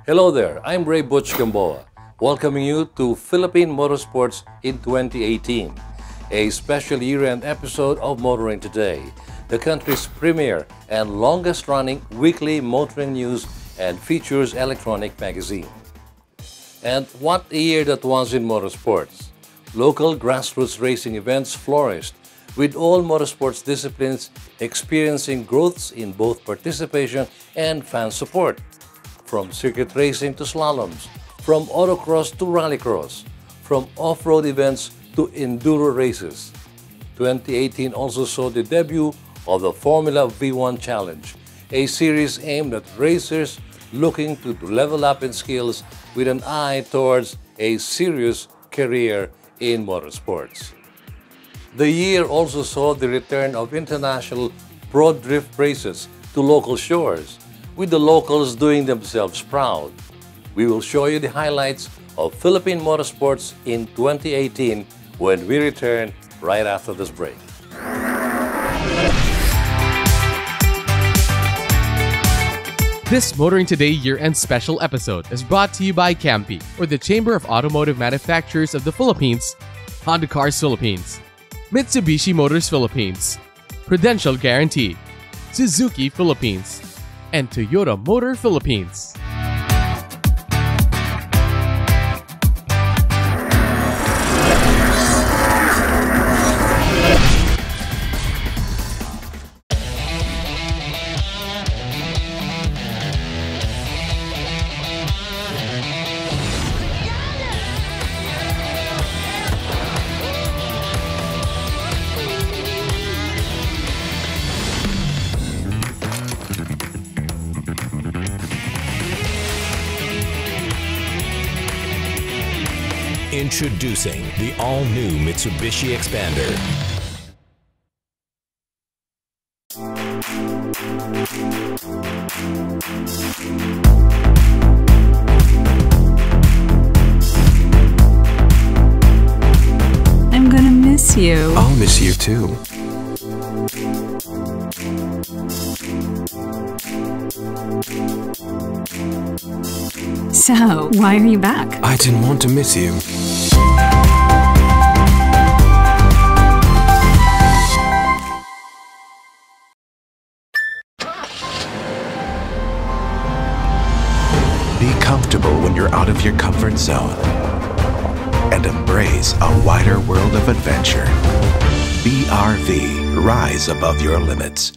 Hello there, I'm Ray Butch Gamboa, welcoming you to Philippine Motorsports in 2018, a special year-end episode of Motoring Today, the country's premier and longest-running weekly motoring news and features electronic magazine. And what a year that was in motorsports. Local grassroots racing events flourished, with all motorsports disciplines experiencing growths in both participation and fan support. From circuit racing to slaloms, from autocross to rallycross, from off-road events to enduro races. 2018 also saw the debut of the Formula V1 Challenge, a series aimed at racers looking to level up in skills with an eye towards a serious career in motorsports. The year also saw the return of international pro drift races to local shores, with the locals doing themselves proud. We will show you the highlights of Philippine Motorsports in 2018 when we return right after this break. This Motoring Today year-end special episode is brought to you by CAMPI, or the Chamber of Automotive Manufacturers of the Philippines, Honda Cars Philippines, Mitsubishi Motors Philippines, Prudential Guarantee, Suzuki Philippines, and Toyota Motor Philippines. Introducing the all-new Mitsubishi Xpander. I'm gonna miss you. I'll miss you too. So, why are you back? I didn't want to miss you. Be comfortable when you're out of your comfort zone and embrace a wider world of adventure. BRV, rise above your limits.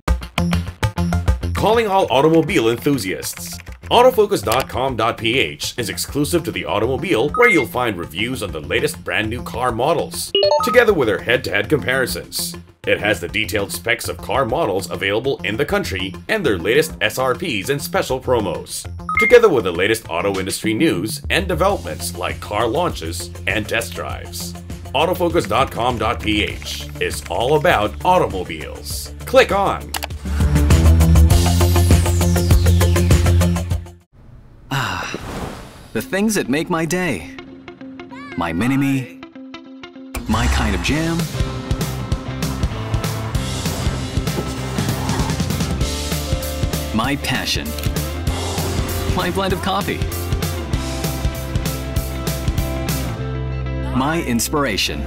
Calling all automobile enthusiasts. Autofocus.com.ph is exclusive to the automobile, where you'll find reviews on the latest brand new car models, together with their head-to-head comparisons. It has the detailed specs of car models available in the country and their latest SRPs and special promos, together with the latest auto industry news and developments like car launches and test drives. Autofocus.com.ph is all about automobiles. Click on. The things that make my day. My mini-me. My kind of jam. My passion. My blend of coffee. My inspiration.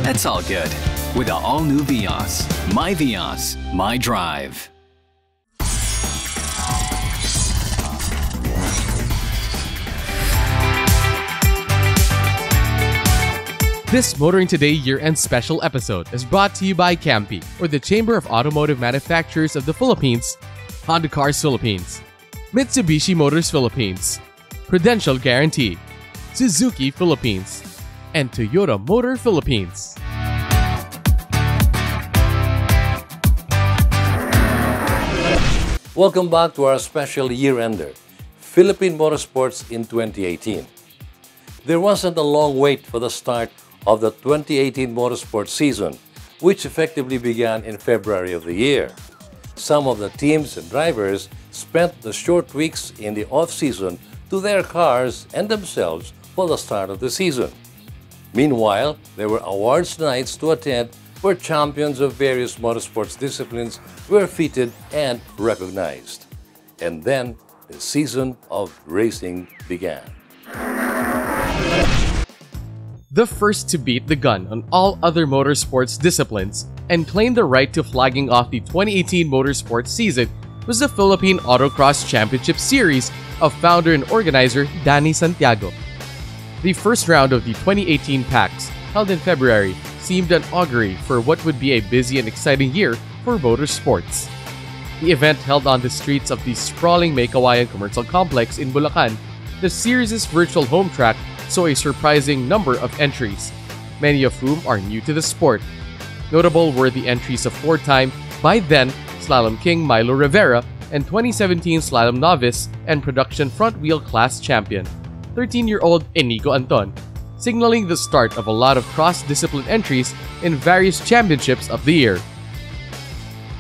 That's all good with the all-new Vios. My Vios, my drive. This Motoring Today year-end special episode is brought to you by CAMPI, or the Chamber of Automotive Manufacturers of the Philippines, Honda Cars Philippines, Mitsubishi Motors Philippines, Prudential Guarantee, Suzuki Philippines, and Toyota Motor Philippines. Welcome back to our special year-ender, Philippine Motorsports in 2018. There wasn't a long wait for the start of the 2018 motorsport season, which effectively began in February of the year. Some of the teams and drivers spent the short weeks in the off-season to their cars and themselves for the start of the season. Meanwhile, there were awards nights to attend where champions of various motorsports disciplines were feted and recognized. And then the season of racing began. The first to beat the gun on all other motorsports disciplines and claim the right to flagging off the 2018 motorsports season was the Philippine Autocross Championship Series of founder and organizer Danny Santiago. The first round of the 2018 PAX, held in February, seemed an augury for what would be a busy and exciting year for motorsports. The event held on the streets of the sprawling May Kawayan Commercial Complex in Bulacan. The series' virtual home track saw a surprising number of entries, many of whom are new to the sport. Notable were the entries of four-time, by then, Slalom King Milo Rivera and 2017 Slalom Novice and Production Front Wheel Class Champion, 13-year-old Inigo Anton, signaling the start of a lot of cross-discipline entries in various championships of the year.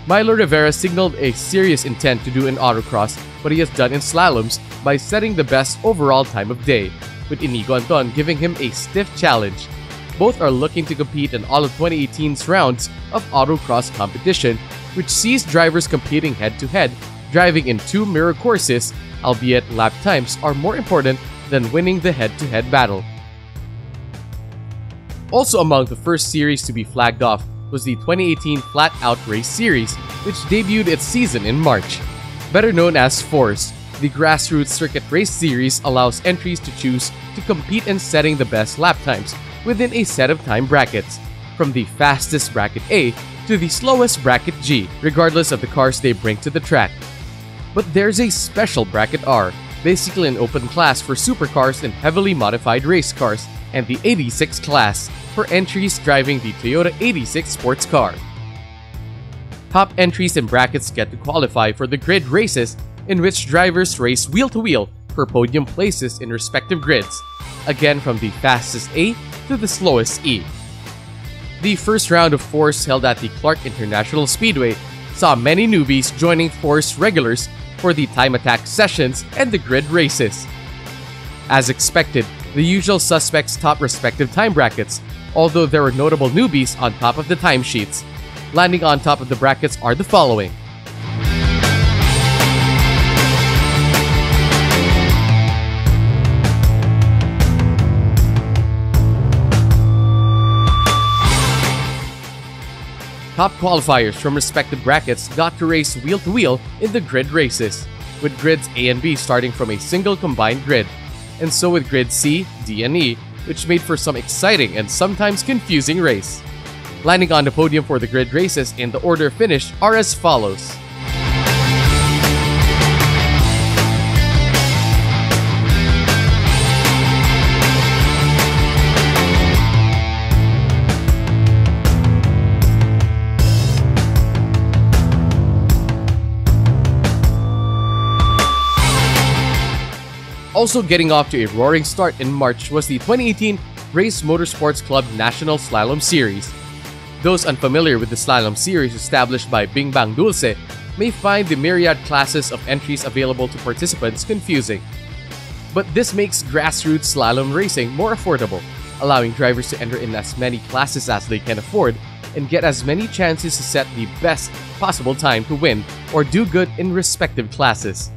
Milo Rivera signaled a serious intent to do in autocross what he has done in slaloms by setting the best overall time of day, with Inigo Anton giving him a stiff challenge. Both are looking to compete in all of 2018's rounds of autocross competition, which sees drivers competing head-to-head, driving in two mirror courses, albeit lap times are more important than winning the head-to-head battle. Also among the first series to be flagged off was the 2018 Flat Out Race Series, which debuted its season in March. Better known as Force, the grassroots circuit race series allows entries to choose to compete in setting the best lap times within a set of time brackets, from the fastest bracket A to the slowest bracket G, regardless of the cars they bring to the track. But there's a special bracket R, basically an open class for supercars and heavily modified race cars, and the 86 class for entries driving the Toyota 86 sports car. Top entries and brackets get to qualify for the grid races, in which drivers race wheel-to-wheel for podium places in respective grids, again from the fastest A to the slowest E. The first round of Force, held at the Clark International Speedway, saw many newbies joining Force regulars for the time attack sessions and the grid races. As expected, the usual suspects topped respective time brackets, although there were notable newbies on top of the timesheets. Landing on top of the brackets are the following. Top qualifiers from respective brackets got to race wheel-to-wheel in the grid races, with grids A and B starting from a single combined grid, and so with grid C, D, and E, which made for some exciting and sometimes confusing race. Landing on the podium for the grid races in the order finished are as follows. Also getting off to a roaring start in March was the 2018 Race Motorsports Club National Slalom Series. Those unfamiliar with the slalom series established by Bing Bang Dulce may find the myriad classes of entries available to participants confusing. But this makes grassroots slalom racing more affordable, allowing drivers to enter in as many classes as they can afford and get as many chances to set the best possible time to win or do good in respective classes.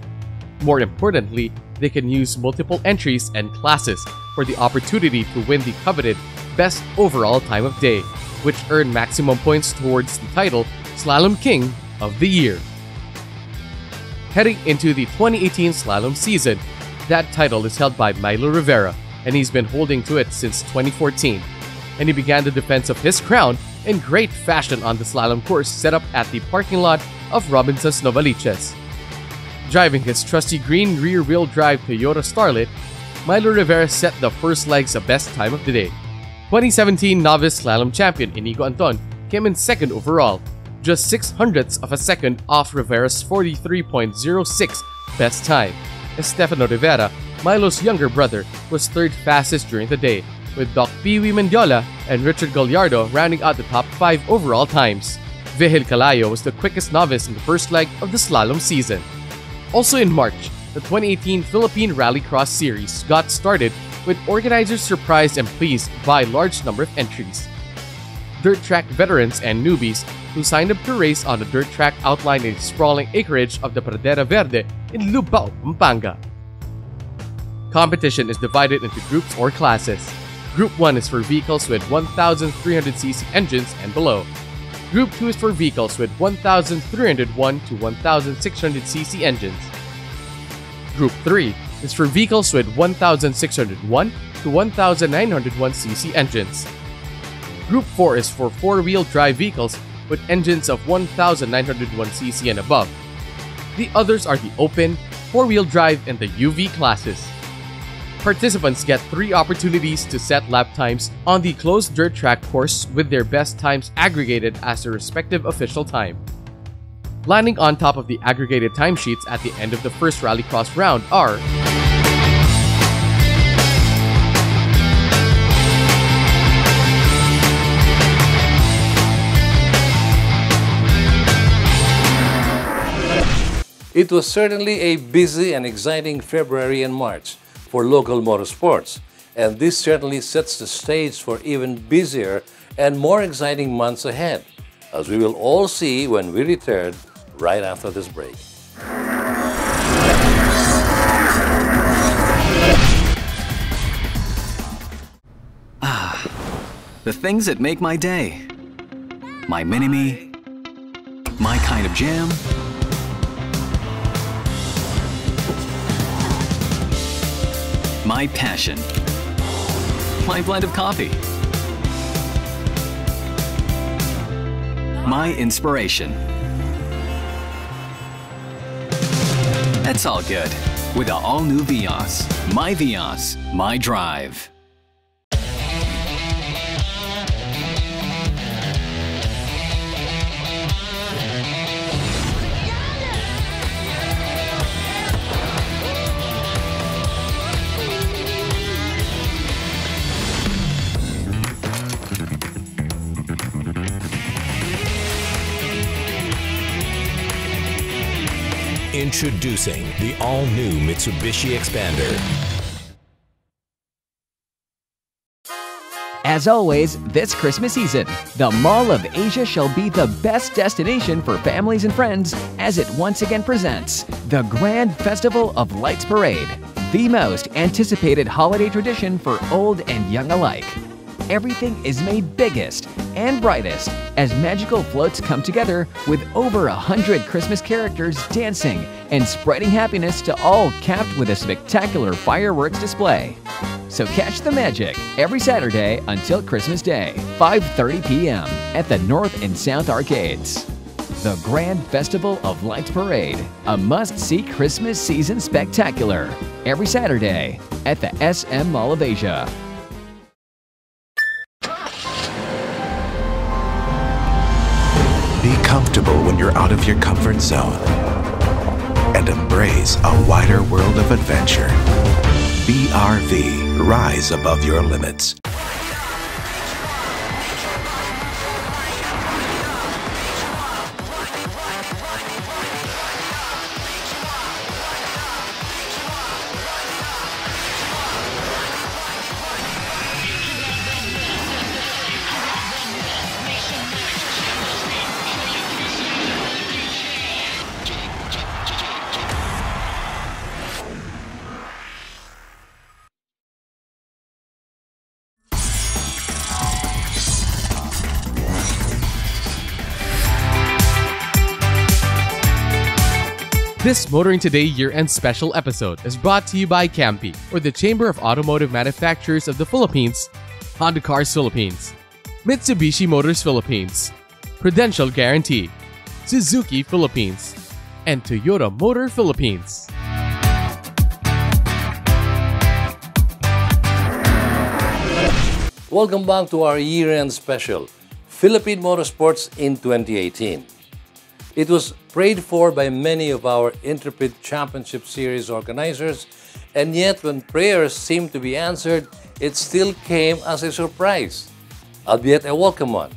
More importantly, they can use multiple entries and classes for the opportunity to win the coveted Best Overall Time of Day, which earn maximum points towards the title Slalom King of the Year. Heading into the 2018 slalom season, that title is held by Milo Rivera, and he's been holding to it since 2014. And he began the defense of his crown in great fashion on the slalom course set up at the parking lot of Robinson's Novaliches. Driving his trusty green rear-wheel drive Toyota Starlet, Milo Rivera set the first legs a best time of the day. 2017 Novice Slalom Champion Inigo Anton came in second overall, just 6/100ths of a second off Rivera's 43.06 best time. Estefano Rivera, Milo's younger brother, was third fastest during the day, with Doc Pee-wee Mendiola and Richard Gallardo rounding out the top 5 overall times. Vigil Calayo was the quickest novice in the first leg of the slalom season. Also in March, the 2018 Philippine Rallycross Series got started, with organizers surprised and pleased by a large number of entries. Dirt track veterans and newbies who signed up to race on the dirt track outlined in the sprawling acreage of the Pradera Verde in Lubao, Pampanga. Competition is divided into groups or classes. Group 1 is for vehicles with 1,300cc engines and below. Group 2 is for vehicles with 1,301 to 1,600cc engines. Group 3 is for vehicles with 1,601 to 1,901cc engines. Group 4 is for four-wheel drive vehicles with engines of 1,901cc and above. The others are the open, four-wheel drive, and the UV classes. Participants get 3 opportunities to set lap times on the closed dirt track course, with their best times aggregated as their respective official time. Landing on top of the aggregated timesheets at the end of the first rallycross round are It was certainly a busy and exciting February and March for local motorsports, and this certainly sets the stage for even busier and more exciting months ahead, as we will all see when we return right after this break. The things that make my day. My mini-me, my kind of jam, my passion, my blend of coffee, my inspiration. That's all good with the all-new Vios. My Vios, my drive. Introducing the all-new Mitsubishi Xpander. As always, this Christmas season, the Mall of Asia shall be the best destination for families and friends as it once again presents the Grand Festival of Lights Parade, the most anticipated holiday tradition for old and young alike. Everything is made biggest and brightest as magical floats come together with over 100 Christmas characters dancing and spreading happiness to all, capped with a spectacular fireworks display. So catch the magic every Saturday until Christmas Day, 5:30 p.m. at the North and South Arcades. The Grand Festival of Lights Parade, a must-see Christmas season spectacular, every Saturday at the SM Mall of Asia. Be comfortable when you're out of your comfort zone and embrace a wider world of adventure. BRV, rise above your limits. This Motoring Today year-end special episode is brought to you by Campi, or the Chamber of Automotive Manufacturers of the Philippines, Honda Cars Philippines, Mitsubishi Motors Philippines, Prudential Guarantee, Suzuki Philippines, and Toyota Motor Philippines. Welcome back to our year-end special, Philippine Motorsports in 2018. It was prayed for by many of our intrepid championship series organizers, and yet when prayers seemed to be answered, it still came as a surprise, albeit a welcome one.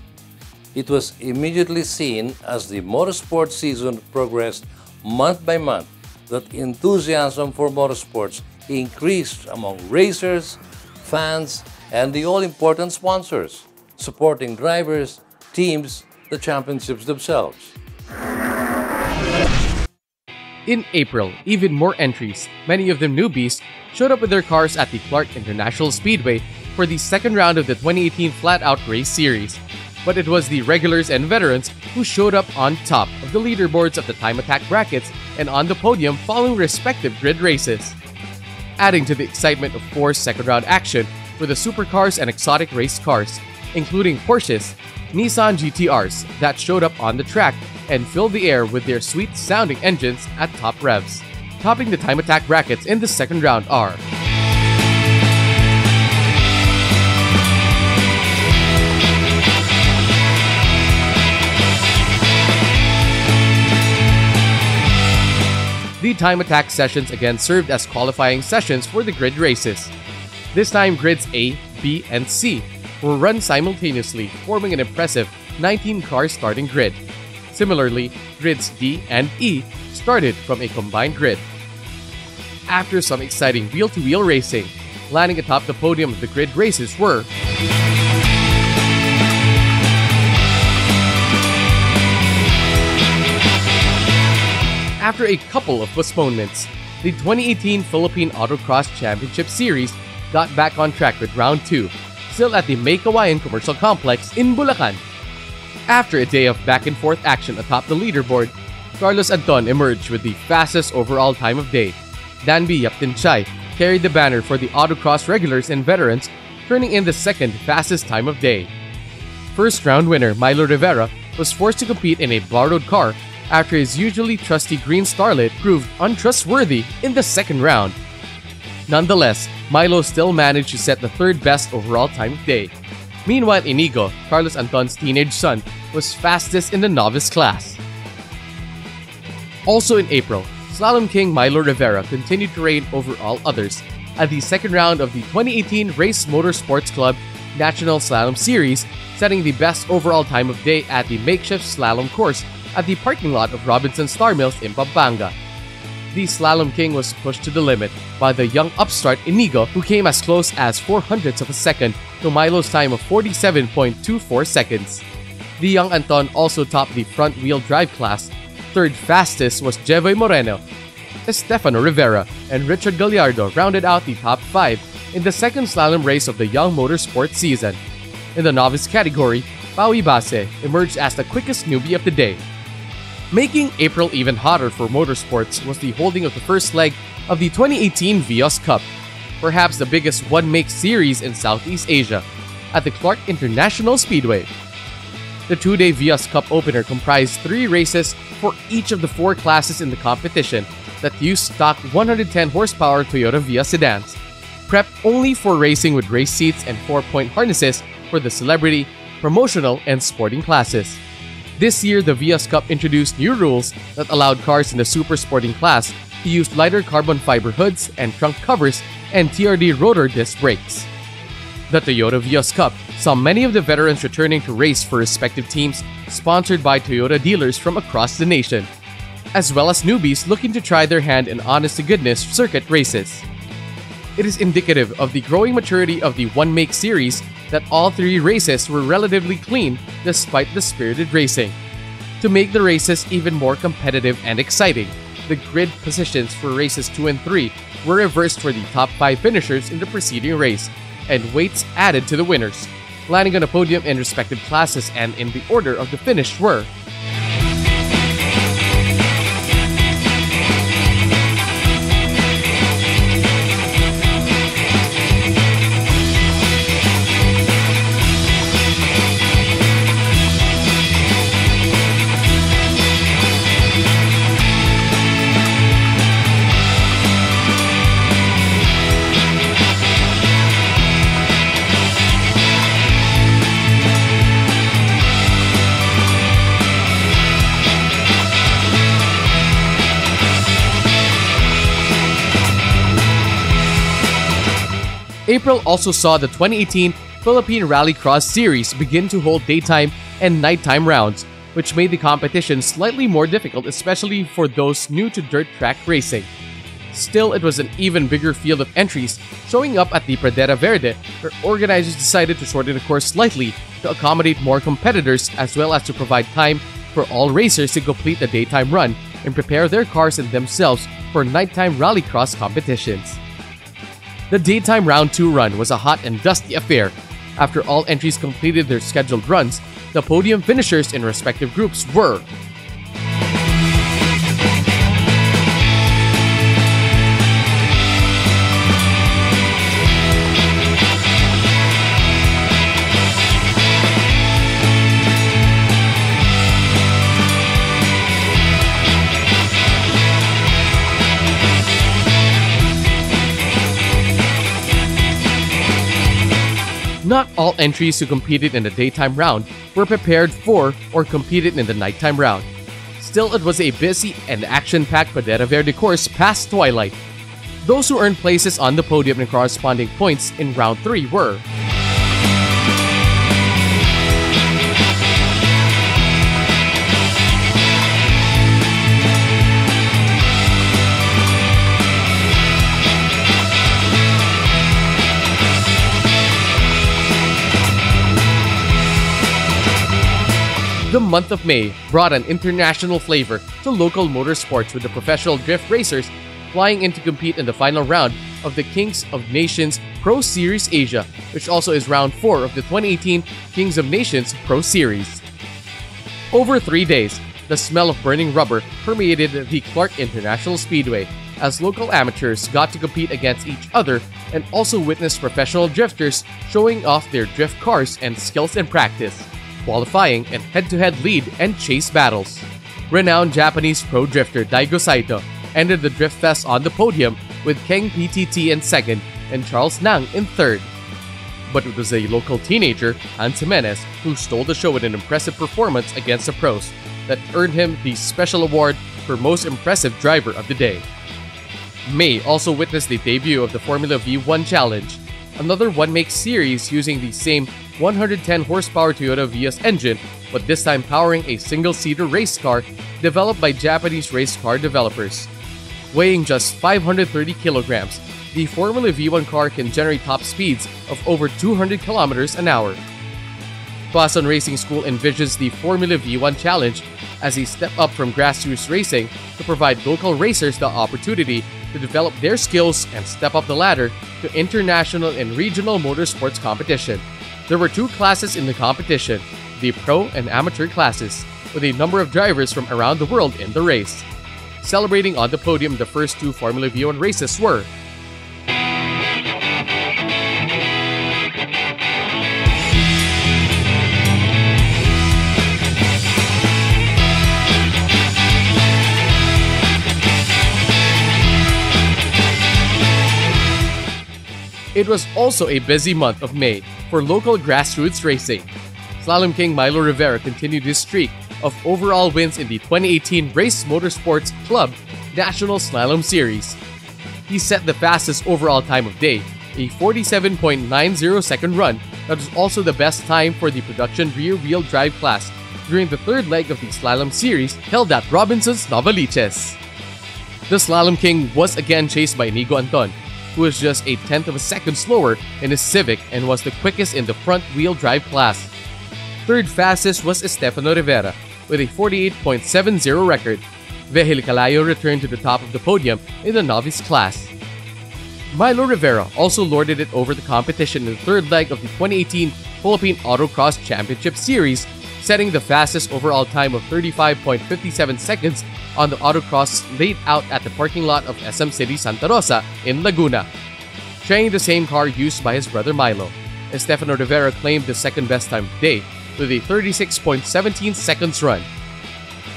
It was immediately seen as the motorsport season progressed month by month that enthusiasm for motorsports increased among racers, fans, and the all-important sponsors, supporting drivers, teams, the championships themselves. In April, even more entries, many of them newbies, showed up with their cars at the Clark International Speedway for the second round of the 2018 Flat Out Race Series. But it was the regulars and veterans who showed up on top of the leaderboards of the time attack brackets and on the podium following respective grid races. Adding to the excitement of four second-round action were the supercars and exotic race cars, including Porsches, Nissan GTRs that showed up on the track and filled the air with their sweet-sounding engines at top revs. Topping the time attack brackets in the second round are The time attack sessions again served as qualifying sessions for the grid races. This time, grids A, B, and C were run simultaneously, forming an impressive 19-car starting grid. Similarly, grids D and E started from a combined grid. After some exciting wheel-to-wheel racing, landing atop the podium of the grid races were After a couple of postponements, the 2018 Philippine Autocross Championship Series got back on track with Round 2, still at the May Kawayan Commercial Complex in Bulacan. After a day of back-and-forth action atop the leaderboard, Carlos Anton emerged with the fastest overall time of day. Danby Yaptinchai carried the banner for the autocross regulars and veterans, turning in the second fastest time of day. First round winner Milo Rivera was forced to compete in a borrowed car after his usually trusty green Starlet proved untrustworthy in the second round. Nonetheless, Milo still managed to set the third best overall time of day. Meanwhile, Inigo, Carlos Anton's teenage son, was fastest in the novice class. Also in April, Slalom King Milo Rivera continued to reign over all others at the second round of the 2018 Race Motorsports Club National Slalom Series, setting the best overall time of day at the makeshift slalom course at the parking lot of Robinson Star Mills in Pampanga. The Slalom King was pushed to the limit by the young upstart Inigo, who came as close as 0.04 of a second to Milo's time of 47.24 seconds. The young Anton also topped the front-wheel drive class. Third fastest was Jevoy Moreno. Estefano Rivera and Richard Gallardo rounded out the top 5 in the second slalom race of the Young Motorsports season. In the novice category, Paui Base emerged as the quickest newbie of the day. Making April even hotter for motorsports was the holding of the first leg of the 2018 Vios Cup, perhaps the biggest one-make series in Southeast Asia, at the Clark International Speedway. The two-day Vios Cup opener comprised 3 races for each of the 4 classes in the competition that used stock 110 horsepower Toyota Vios sedans, prepped only for racing with race seats and 4-point harnesses for the celebrity, promotional, and sporting classes. This year, the Vios Cup introduced new rules that allowed cars in the super sporting class to use lighter carbon fiber hoods and trunk covers and TRD rotor disc brakes. The Toyota Vios Cup saw many of the veterans returning to race for respective teams sponsored by Toyota dealers from across the nation, as well as newbies looking to try their hand in honest-to-goodness circuit races. It is indicative of the growing maturity of the one-make series that all 3 races were relatively clean despite the spirited racing. To make the races even more competitive and exciting, the grid positions for races 2 and 3 were reversed for the top 5 finishers in the preceding race, and weights added to the winners, landing on a podium in respective classes, and in the order of the finish were April also saw the 2018 Philippine Rallycross Series begin to hold daytime and nighttime rounds, which made the competition slightly more difficult, especially for those new to dirt track racing. Still, it was an even bigger field of entries showing up at the Pradera Verde, where organizers decided to shorten the course slightly to accommodate more competitors as well as to provide time for all racers to complete the daytime run and prepare their cars and themselves for nighttime rallycross competitions. The daytime round 2 run was a hot and dusty affair. After all entries completed their scheduled runs, the podium finishers in respective groups were Not all entries who competed in the daytime round were prepared for or competed in the nighttime round. Still, it was a busy and action-packed Pradera Verde course past twilight. Those who earned places on the podium and corresponding points in round 3 were The month of May brought an international flavor to local motorsports, with the professional drift racers flying in to compete in the final round of the Kings of Nations Pro Series Asia, which also is round 4 of the 2018 Kings of Nations Pro Series. Over 3 days, the smell of burning rubber permeated the Clark International Speedway as local amateurs got to compete against each other and also witnessed professional drifters showing off their drift cars and skills in practice, qualifying and head-to-head lead and chase battles. Renowned Japanese pro drifter Daigo Saito ended the Drift Fest on the podium, with Keng PTT in second and Charles Nang in third. But it was a local teenager, Hans Jimenez, who stole the show with an impressive performance against the pros that earned him the special award for Most Impressive Driver of the Day. May also witnessed the debut of the Formula V1 Challenge, another one-make series using the same 110 horsepower Toyota Vios engine, but this time powering a single-seater race car developed by Japanese race car developers. Weighing just 530 kilograms, the Formula V1 car can generate top speeds of over 200 kilometers an hour. Tuason Racing School envisions the Formula V1 Challenge as a step up from grassroots racing to provide local racers the opportunity to develop their skills and step up the ladder to international and regional motorsports competition. There were 2 classes in the competition, the pro and amateur classes, with a number of drivers from around the world in the race. Celebrating on the podium the first 2 Formula V1 races were It was also a busy month of May for local grassroots racing. Slalom King Milo Rivera continued his streak of overall wins in the 2018 Race Motorsports Club National Slalom Series. He set the fastest overall time of day, a 47.90 second run that was also the best time for the production rear-wheel drive class during the 3rd leg of the Slalom Series held at Robinson's Novaliches. The Slalom King was again chased by Inigo Anton, who was just a 1/10 of a second slower in his Civic and was the quickest in the front-wheel drive class. 3rd fastest was Estefano Rivera with a 48.70 record. Vehil Calayo returned to the top of the podium in the novice class. Milo Rivera also lorded it over the competition in the 3rd leg of the 2018 Philippine Autocross Championship Series, setting the fastest overall time of 35.57 seconds on the autocross laid out at the parking lot of SM City Santa Rosa in Laguna. Sharing the same car used by his brother Milo, Estefano Rivera claimed the 2nd best time of the day with a 36.17 seconds run.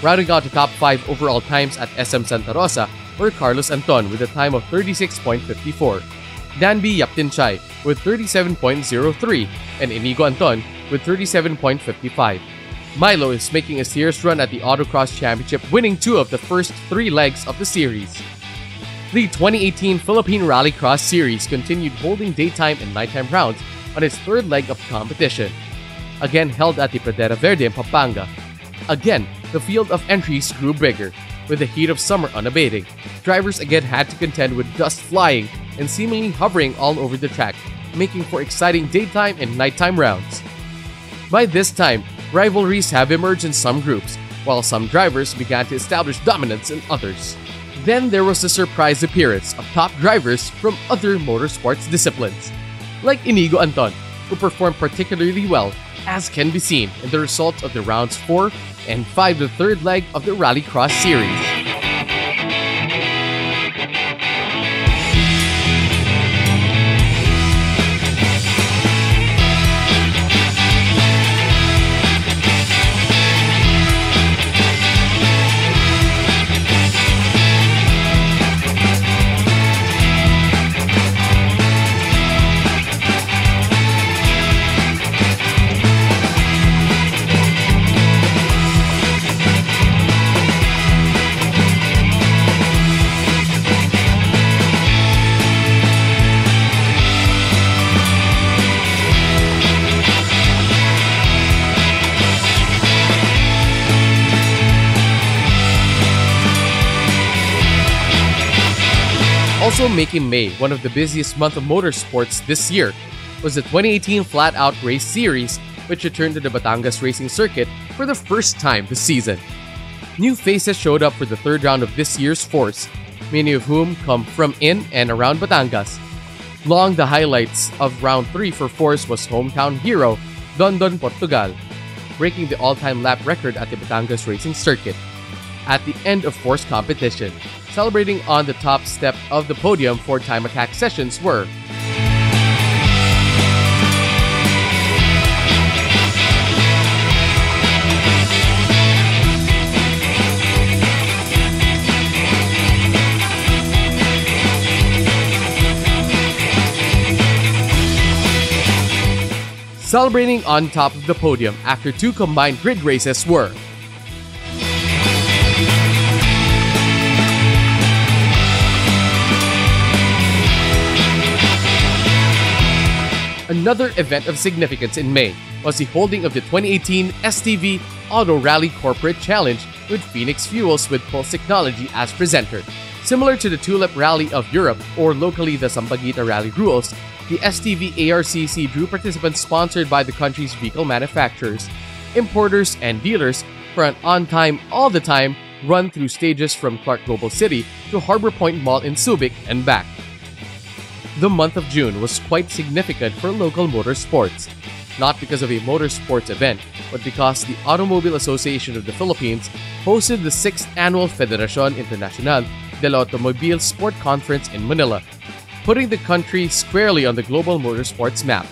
Rounding out the top 5 overall times at SM Santa Rosa were Carlos Anton with a time of 36.54, Danby Yaptinchay with 37.03, and Inigo Anton with 37.55. Milo is making a serious run at the Autocross Championship, winning 2 of the first 3 legs of the series. The 2018 Philippine Rallycross Series continued holding daytime and nighttime rounds on its third leg of competition. Again held at the Pradera Verde in Pampanga. Again, the field of entries grew bigger, with the heat of summer unabating. Drivers again had to contend with dust flying and seemingly hovering all over the track, making for exciting daytime and nighttime rounds. By this time, rivalries have emerged in some groups, while some drivers began to establish dominance in others. Then there was the surprise appearance of top drivers from other motorsports disciplines, like Inigo Anton, who performed particularly well, as can be seen in the results of the rounds 4 and 5, the third leg of the Rallycross Series. Also making May one of the busiest months of motorsports this year was the 2018 Flat Out Race Series, which returned to the Batangas racing circuit for the first time this season. New faces showed up for the third round of this year's Force, many of whom come from in and around Batangas. Among the highlights of round 3 for Force was hometown hero Dondon Portugal, breaking the all-time lap record at the Batangas racing circuit. At the end of Force competition, celebrating on the top step of the podium for time attack sessions were celebrating on top of the podium after 2 combined grid races were Another event of significance in May was the holding of the 2018 STV Auto Rally Corporate Challenge with Phoenix Fuels with Pulse Technology as presenter. Similar to the Tulip Rally of Europe or locally the Sampaguita Rally Rules, the STV ARCC drew participants sponsored by the country's vehicle manufacturers, importers, and dealers for an on-time, all-the-time run through stages from Clark Global City to Harbor Point Mall in Subic and back. The month of June was quite significant for local motorsports, not because of a motorsports event, but because the Automobile Association of the Philippines hosted the 6th Annual Federación Internacional del Automobile Sport Conference in Manila, putting the country squarely on the global motorsports map.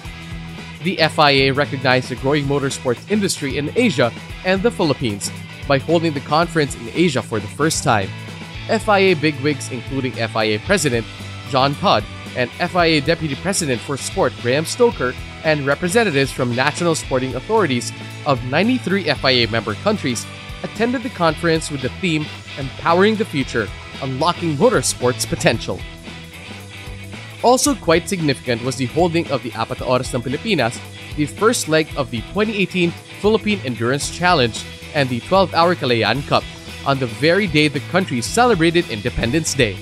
The FIA recognized the growing motorsports industry in Asia and the Philippines by holding the conference in Asia for the first time. FIA bigwigs including FIA President John Todd and FIA Deputy President for Sport Graham Stoker and representatives from national sporting authorities of 93 FIA member countries attended the conference with the theme Empowering the Future, Unlocking Motorsports Potential. Also quite significant was the holding of the Apat na Oras ng Pilipinas, the first leg of the 2018 Philippine Endurance Challenge and the 12-hour Kalayaan Cup on the very day the country celebrated Independence Day.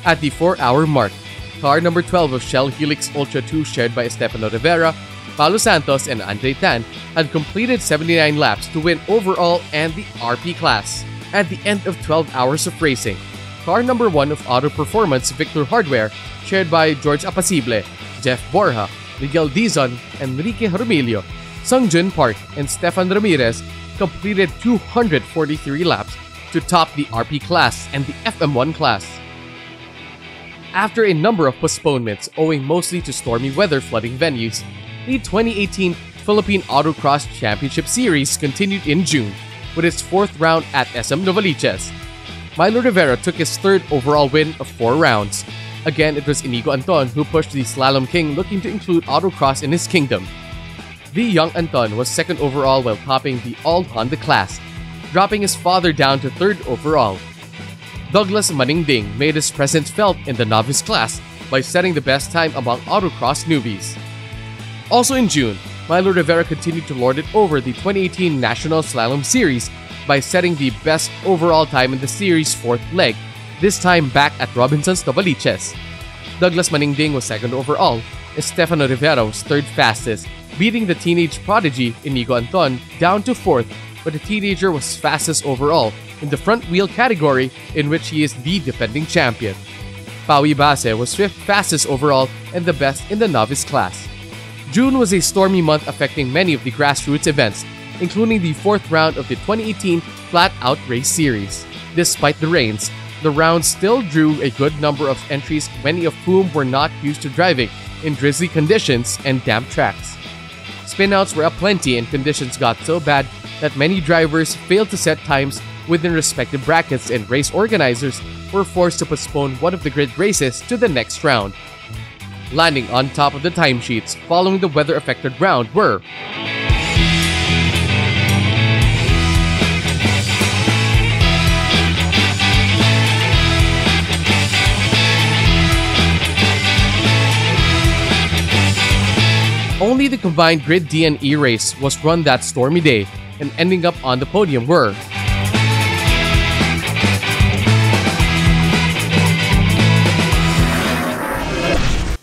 At the 4-hour mark, car number 12 of Shell Helix Ultra 2 shared by Estefano Rivera, Paulo Santos, and Andre Tan had completed 79 laps to win overall and the RP class. At the end of 12 hours of racing, car number 1 of Auto Performance Victor Hardware, shared by George Apacible, Jeff Borja, Miguel Dizon, Enrique Jaramillo, Sungjun Park, and Stefan Ramirez, completed 243 laps to top the RP class and the FM1 class. After a number of postponements owing mostly to stormy weather flooding venues, the 2018 Philippine Autocross Championship Series continued in June with its 4th round at SM Novaliches. Milo Rivera took his 3rd overall win of 4 rounds. Again, it was Inigo Anton who pushed the Slalom King looking to include autocross in his kingdom. The young Anton was 2nd overall while topping the all-Honda class, dropping his father down to 3rd overall. Douglas Maningding made his presence felt in the novice class by setting the best time among autocross newbies. Also in June, Milo Rivera continued to lord it over the 2018 National Slalom Series by setting the best overall time in the series' fourth leg, this time back at Robinson's Novaliches. Douglas Maningding was second overall, and Stefano Rivera was third fastest, beating the teenage prodigy Inigo Anton down to fourth, but the teenager was fastest overall in the front wheel category, in which he is the defending champion. Paui Base was fifth fastest overall and the best in the novice class. June was a stormy month affecting many of the grassroots events, including the fourth round of the 2018 Flat Out Race Series. Despite the rains, the round still drew a good number of entries, many of whom were not used to driving in drizzly conditions and damp tracks. Spinouts were aplenty and conditions got so bad that many drivers failed to set times within respective brackets, and race organizers were forced to postpone one of the grid races to the next round. Landing on top of the timesheets following the weather-affected round were only the combined Grid D and E race was run that stormy day, and ending up on the podium were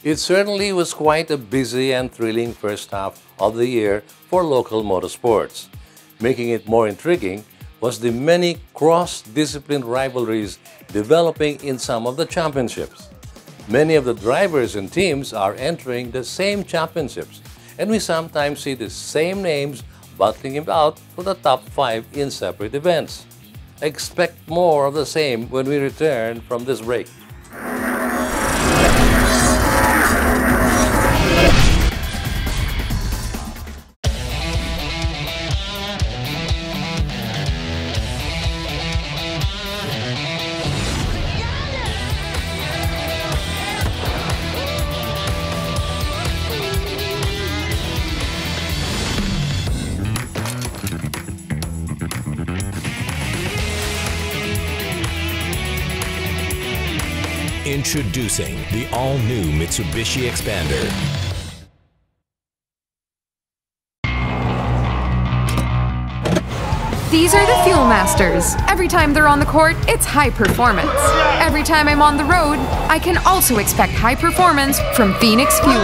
It certainly was quite a busy and thrilling first half of the year for local motorsports. Making it more intriguing was the many cross-discipline rivalries developing in some of the championships. Many of the drivers and teams are entering the same championships, and we sometimes see the same names battling it out for the top 5 in separate events. Expect more of the same when we return from this break. Introducing the all-new Mitsubishi Expander. These are the Fuel Masters. Every time they're on the court, it's high performance. Every time I'm on the road, I can also expect high performance from Phoenix Fuels.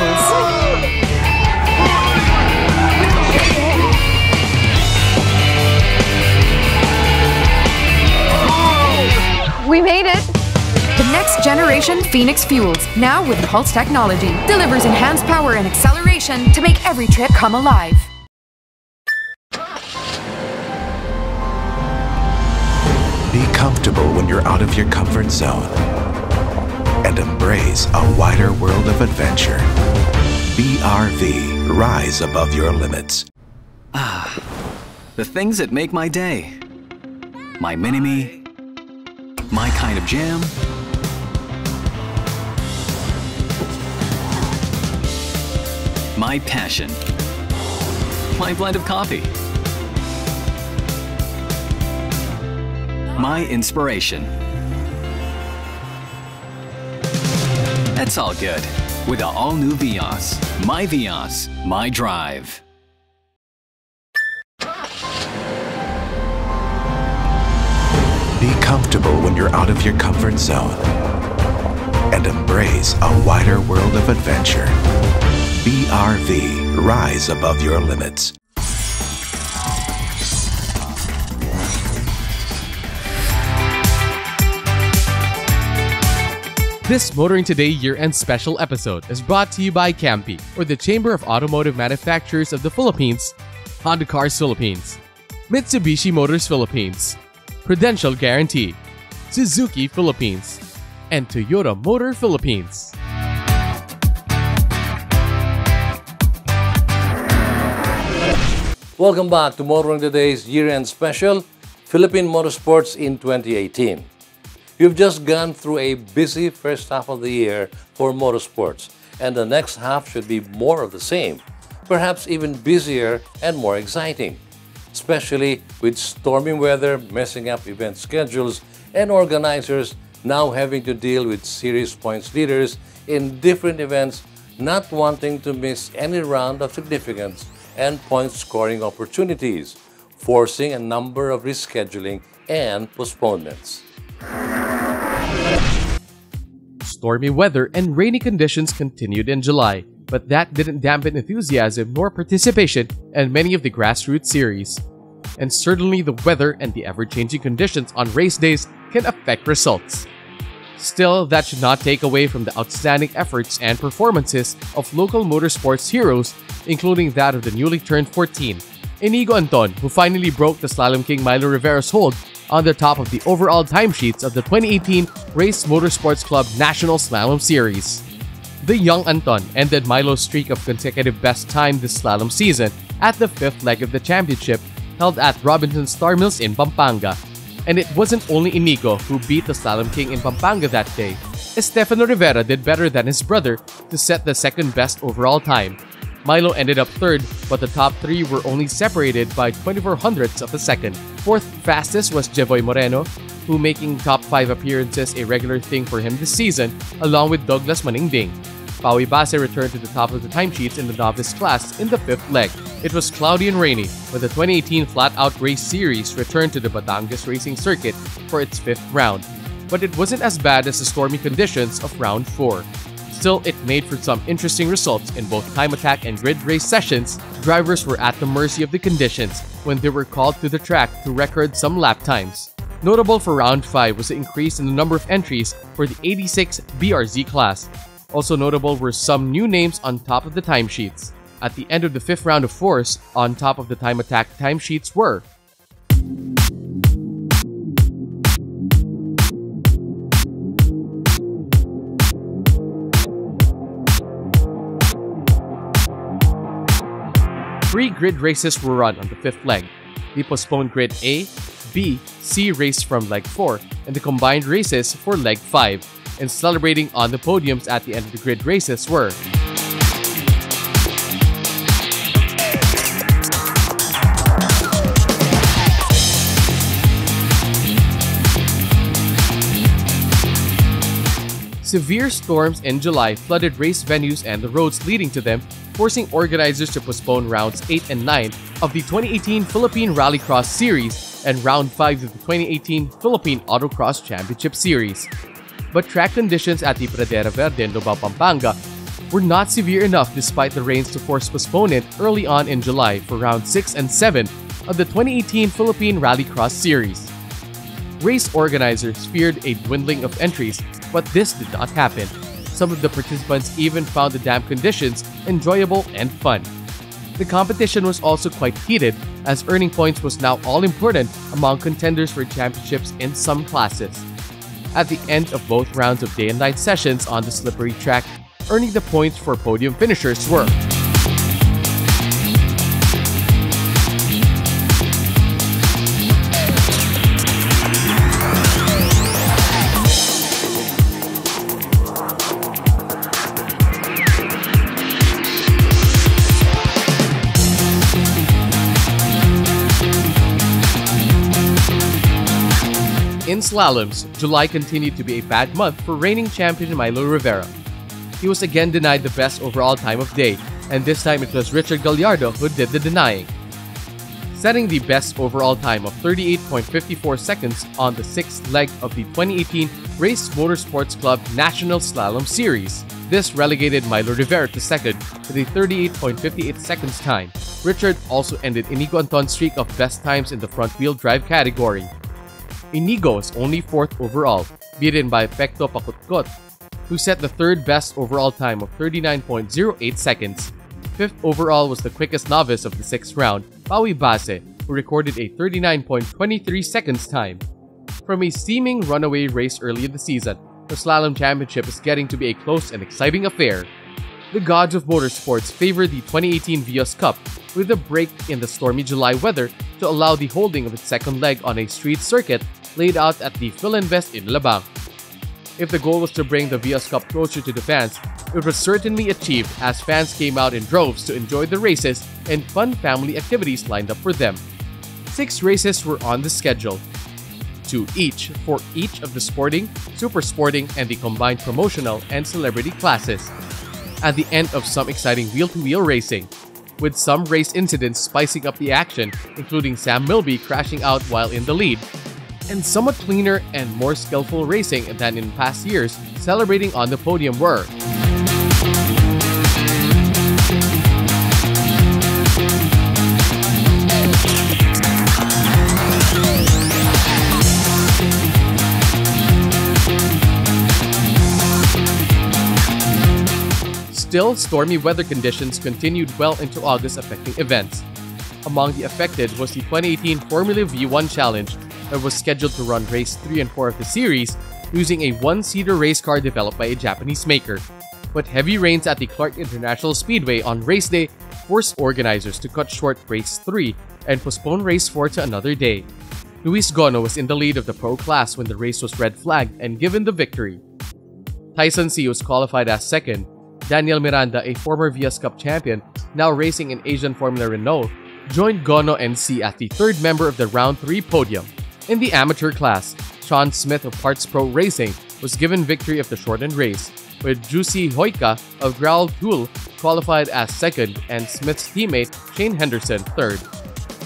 We made it! The next generation Phoenix Fuels, now with Pulse technology, delivers enhanced power and acceleration to make every trip come alive. Be comfortable when you're out of your comfort zone and embrace a wider world of adventure. BRV, rise above your limits. The things that make my day. My mini-me, my kind of jam, my passion, my blend of coffee, my inspiration. That's all good with the all-new Vios. My Vios, my drive. Be comfortable when you're out of your comfort zone and embrace a wider world of adventure. BRV, rise above your limits. This Motoring Today year-end special episode is brought to you by Campi, or the Chamber of Automotive Manufacturers of the Philippines, Honda Cars Philippines, Mitsubishi Motors Philippines, Prudential Guarantee, Suzuki Philippines, and Toyota Motor Philippines. Welcome back to Motoring Today's year-end special, Philippine Motorsports in 2018. You've just gone through a busy first half of the year for motorsports, and the next half should be more of the same, perhaps even busier and more exciting, especially with stormy weather messing up event schedules and organizers now having to deal with series points leaders in different events not wanting to miss any round of significance and point scoring opportunities, forcing a number of rescheduling and postponements. Stormy weather and rainy conditions continued in July, but that didn't dampen enthusiasm nor participation in many of the grassroots series. And certainly the weather and the ever-changing conditions on race days can affect results. Still, that should not take away from the outstanding efforts and performances of local motorsports heroes, including that of the newly turned 14, Inigo Anton, who finally broke the Slalom King Milo Rivera's hold on the top of the overall timesheets of the 2018 Race Motorsports Club National Slalom Series. The young Anton ended Milo's streak of consecutive best time this slalom season at the 5th leg of the championship held at Robinson Star Mills in Pampanga. And it wasn't only Inigo who beat the Slalom King in Pampanga that day. Estefano Rivera did better than his brother to set the second best overall time. Milo ended up third, but the top three were only separated by 24 hundredths of a second. Fourth fastest was Jevoy Moreno, who making top 5 appearances a regular thing for him this season, along with Douglas Maningding. Paui Base returned to the top of the timesheets in the novice class in the 5th leg. It was cloudy and rainy when the 2018 Flat Out Race Series returned to the Batangas Racing Circuit for its 5th round, but it wasn't as bad as the stormy conditions of round 4. Still, it made for some interesting results in both time attack and grid race sessions. Drivers were at the mercy of the conditions when they were called to the track to record some lap times. Notable for round 5 was the increase in the number of entries for the 86 BRZ class. Also notable were some new names on top of the timesheets. At the end of the 5th round of 4s, on top of the time attack timesheets were three grid races were run on the 5th leg. The postponed grid A, B, C race from leg 4, and the combined races for leg 5. And celebrating on the podiums at the end of the grid races were severe storms in July flooded race venues and the roads leading to them, forcing organizers to postpone rounds 8 and 9 of the 2018 Philippine Rallycross Series and round 5 of the 2018 Philippine Autocross Championship Series. But track conditions at the Pradera Verde in Lubao, Pampanga were not severe enough despite the rains to force postponement early on in July for round 6 and 7 of the 2018 Philippine Rallycross Series. Race organizers feared a dwindling of entries, but this did not happen. Some of the participants even found the damp conditions enjoyable and fun. The competition was also quite heated, as earning points was now all important among contenders for championships in some classes. At the end of both rounds of day and night sessions on the slippery track, earning the points for podium finishers were In slaloms, July continued to be a bad month for reigning champion Milo Rivera. He was again denied the best overall time of day, and this time it was Richard Gallardo who did the denying, setting the best overall time of 38.54 seconds on the 6th leg of the 2018 Race Motorsports Club National Slalom Series. This relegated Milo Rivera to second with a 38.58 seconds time. Richard also ended Inigo Anton's streak of best times in the front-wheel drive category. Inigo was only 4th overall, beaten by Pecto Pakutkot, who set the 3rd best overall time of 39.08 seconds. 5th overall was the quickest novice of the 6th round, Paui Base, who recorded a 39.23 seconds time. From a seeming runaway race early in the season, the Slalom Championship is getting to be a close and exciting affair. The gods of motorsports favor the 2018 Vios Cup with a break in the stormy July weather to allow the holding of its second leg on a street circuit laid out at the Philinvest in Labang. If the goal was to bring the Vios Cup closer to the fans, it was certainly achieved as fans came out in droves to enjoy the races and fun family activities lined up for them. 6 races were on the schedule. 2 each for each of the sporting, super sporting, and the combined promotional and celebrity classes. At the end of some exciting wheel-to-wheel racing, with some race incidents spicing up the action, including Sam Milby crashing out while in the lead, and somewhat cleaner and more skillful racing than in past years, celebrating on the podium were Still, stormy weather conditions continued well into August, affecting events. Among the affected was the 2018 Formula V1 Challenge that was scheduled to run race 3 and 4 of the series using a one-seater race car developed by a Japanese maker. But heavy rains at the Clark International Speedway on race day forced organizers to cut short race 3 and postpone race 4 to another day. Luis Gono was in the lead of the pro class when the race was red flagged and given the victory. Tyson C was qualified as second. Daniel Miranda, a former Vios Cup champion, now racing in Asian Formula Renault, joined Gono and C as the third member of the Round 3 podium. In the amateur class, Sean Smith of Parts Pro Racing was given victory of the shortened race, with Jussi Hoika of Growl Tool qualified as second and Smith's teammate Shane Henderson third.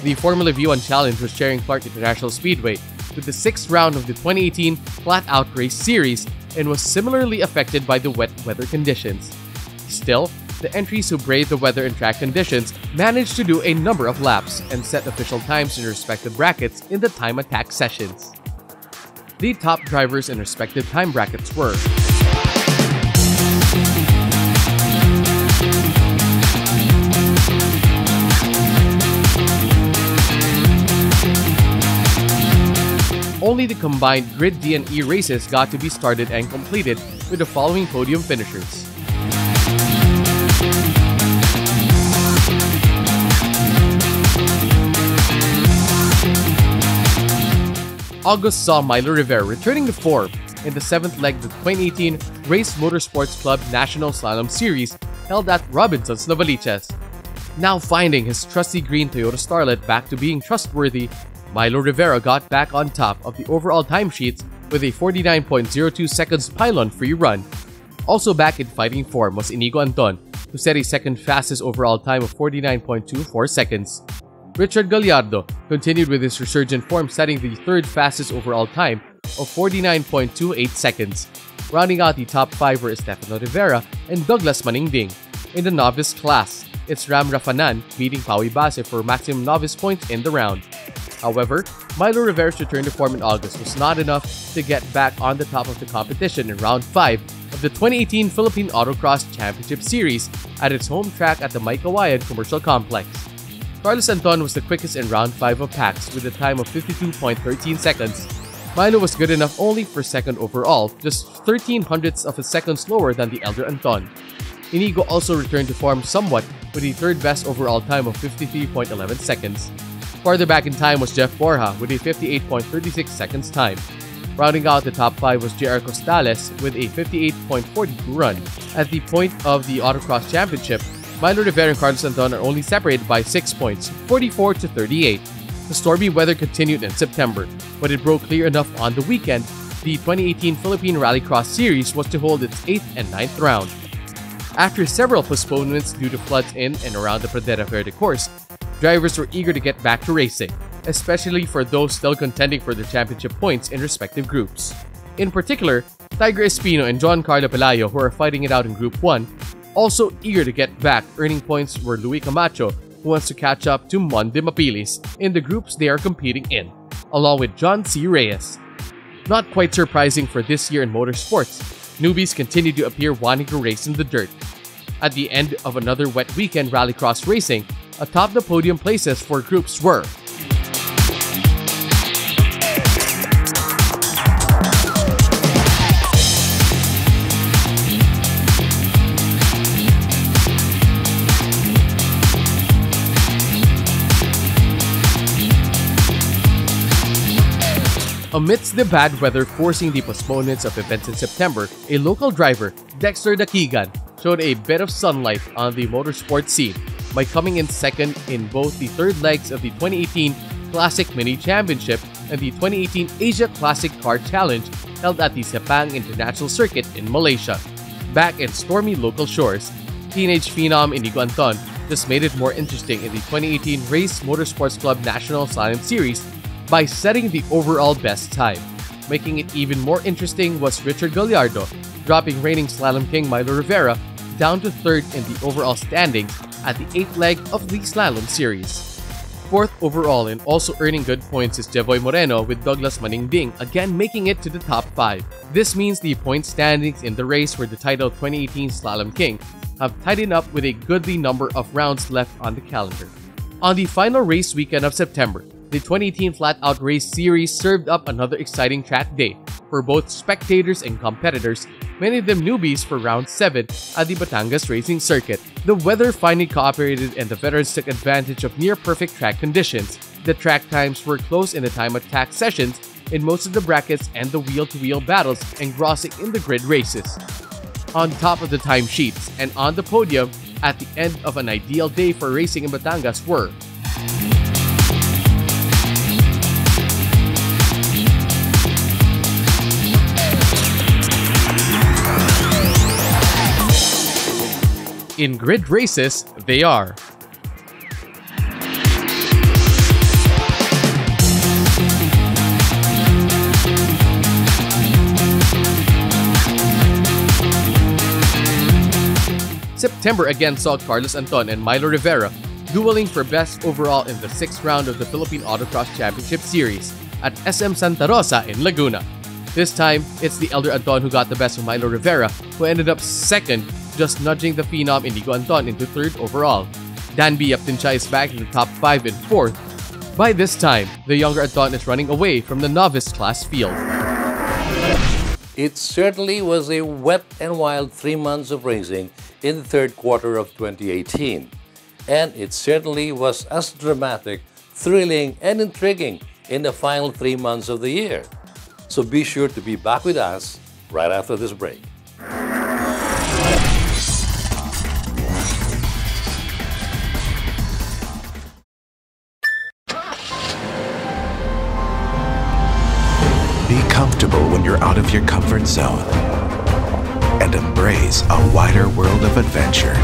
The Formula V1 Challenge was sharing Clark International Speedway with the 6th round of the 2018 Flat Out Race Series and was similarly affected by the wet weather conditions. Still, the entries who braved the weather and track conditions managed to do a number of laps and set official times in respective brackets in the time attack sessions. The top drivers in respective time brackets were only the combined Grid D and E races got to be started and completed with the following podium finishers. August saw Milo Rivera returning to form in the 7th leg of the 2018 Race Motorsports Club National Slalom Series held at Robinson's Novaliches. Now finding his trusty green Toyota Starlet back to being trustworthy, Milo Rivera got back on top of the overall timesheets with a 49.02 seconds pylon-free run. Also back in fighting form was Inigo Anton, who set a second fastest overall time of 49.24 seconds. Richard Gallardo continued with his resurgent form, setting the 3rd fastest overall time of 49.28 seconds. Rounding out the top 5 were Estefano Rivera and Douglas Maningding. In the novice class, it's Ram Rafanan beating Paui Base for maximum novice points in the round. However, Milo Rivera's return to form in August was not enough to get back on the top of the competition in round 5 of the 2018 Philippine Autocross Championship Series at its home track at the May Kawayan Commercial Complex. Carlos Anton was the quickest in round 5 of PAX with a time of 52.13 seconds. Milo was good enough only for second overall, just 0.13 of a second slower than the elder Anton. Inigo also returned to form somewhat with the 3rd best overall time of 53.11 seconds. Farther back in time was Jeff Borja with a 58.36 seconds time. Rounding out the top 5 was JR Costales with a 58.42 run. At the point of the Autocross Championship, Milo Rivera and Carlos Anton are only separated by 6 points, 44 to 38. The stormy weather continued in September, but it broke clear enough on the weekend. The 2018 Philippine Rallycross Series was to hold its 8th and 9th round. After several postponements due to floods in and around the Pradera Verde course, drivers were eager to get back to racing, especially for those still contending for their championship points in respective groups. In particular, Tiger Espino and John Carlo Pelayo, who are fighting it out in Group 1, also eager to get back. Earning points were Luis Camacho, who wants to catch up to Monde Mapilis in the groups they are competing in, along with John C. Reyes. Not quite surprising for this year in motorsports, newbies continue to appear wanting to race in the dirt. At the end of another wet weekend rallycross racing, atop the podium places for groups were Amidst the bad weather forcing the postponements of events in September, a local driver, Dexter Dakigan, showed a bit of sunlight on the motorsport scene by coming in second in both the 3rd legs of the 2018 Classic Mini Championship and the 2018 Asia Classic Car Challenge held at the Sepang International Circuit in Malaysia. Back in stormy local shores, teenage phenom Inigo Anton just made it more interesting in the 2018 Race Motorsports Club National Slalom Series by setting the overall best time. Making it even more interesting was Richard Gallardo, dropping reigning slalom king Milo Rivera down to third in the overall standings at the 8th leg of the slalom series. Fourth overall and also earning good points is Jevoy Moreno with Douglas Maningding again making it to the top 5. This means the point standings in the race for the title 2018 Slalom King have tightened up with a goodly number of rounds left on the calendar. On the final race weekend of September, the 2018 Flat Out Race Series served up another exciting track day for both spectators and competitors, many of them newbies for round 7 at the Batangas Racing Circuit. The weather finally cooperated and the veterans took advantage of near-perfect track conditions. The track times were close in the time attack sessions in most of the brackets and the wheel-to-wheel battles engrossing in the grid races. On top of the timesheets and on the podium at the end of an ideal day for racing in Batangas were in grid races, they are September again saw Carlos Anton and Milo Rivera dueling for best overall in the 6th round of the Philippine Autocross Championship Series at SM Santa Rosa in Laguna. This time, it's the elder Anton who got the best of Milo Rivera, who ended up 2nd, just nudging the phenom Inigo Anton into 3rd overall. Danby Yaptincha is back in the top 5 and 4th. By this time, the younger Anton is running away from the novice class field. It certainly was a wet and wild 3 months of racing in the 3rd quarter of 2018. And it certainly was as dramatic, thrilling, and intriguing in the final 3 months of the year. So be sure to be back with us right after this break. Be comfortable when you're out of your comfort zone and embrace a wider world of adventure.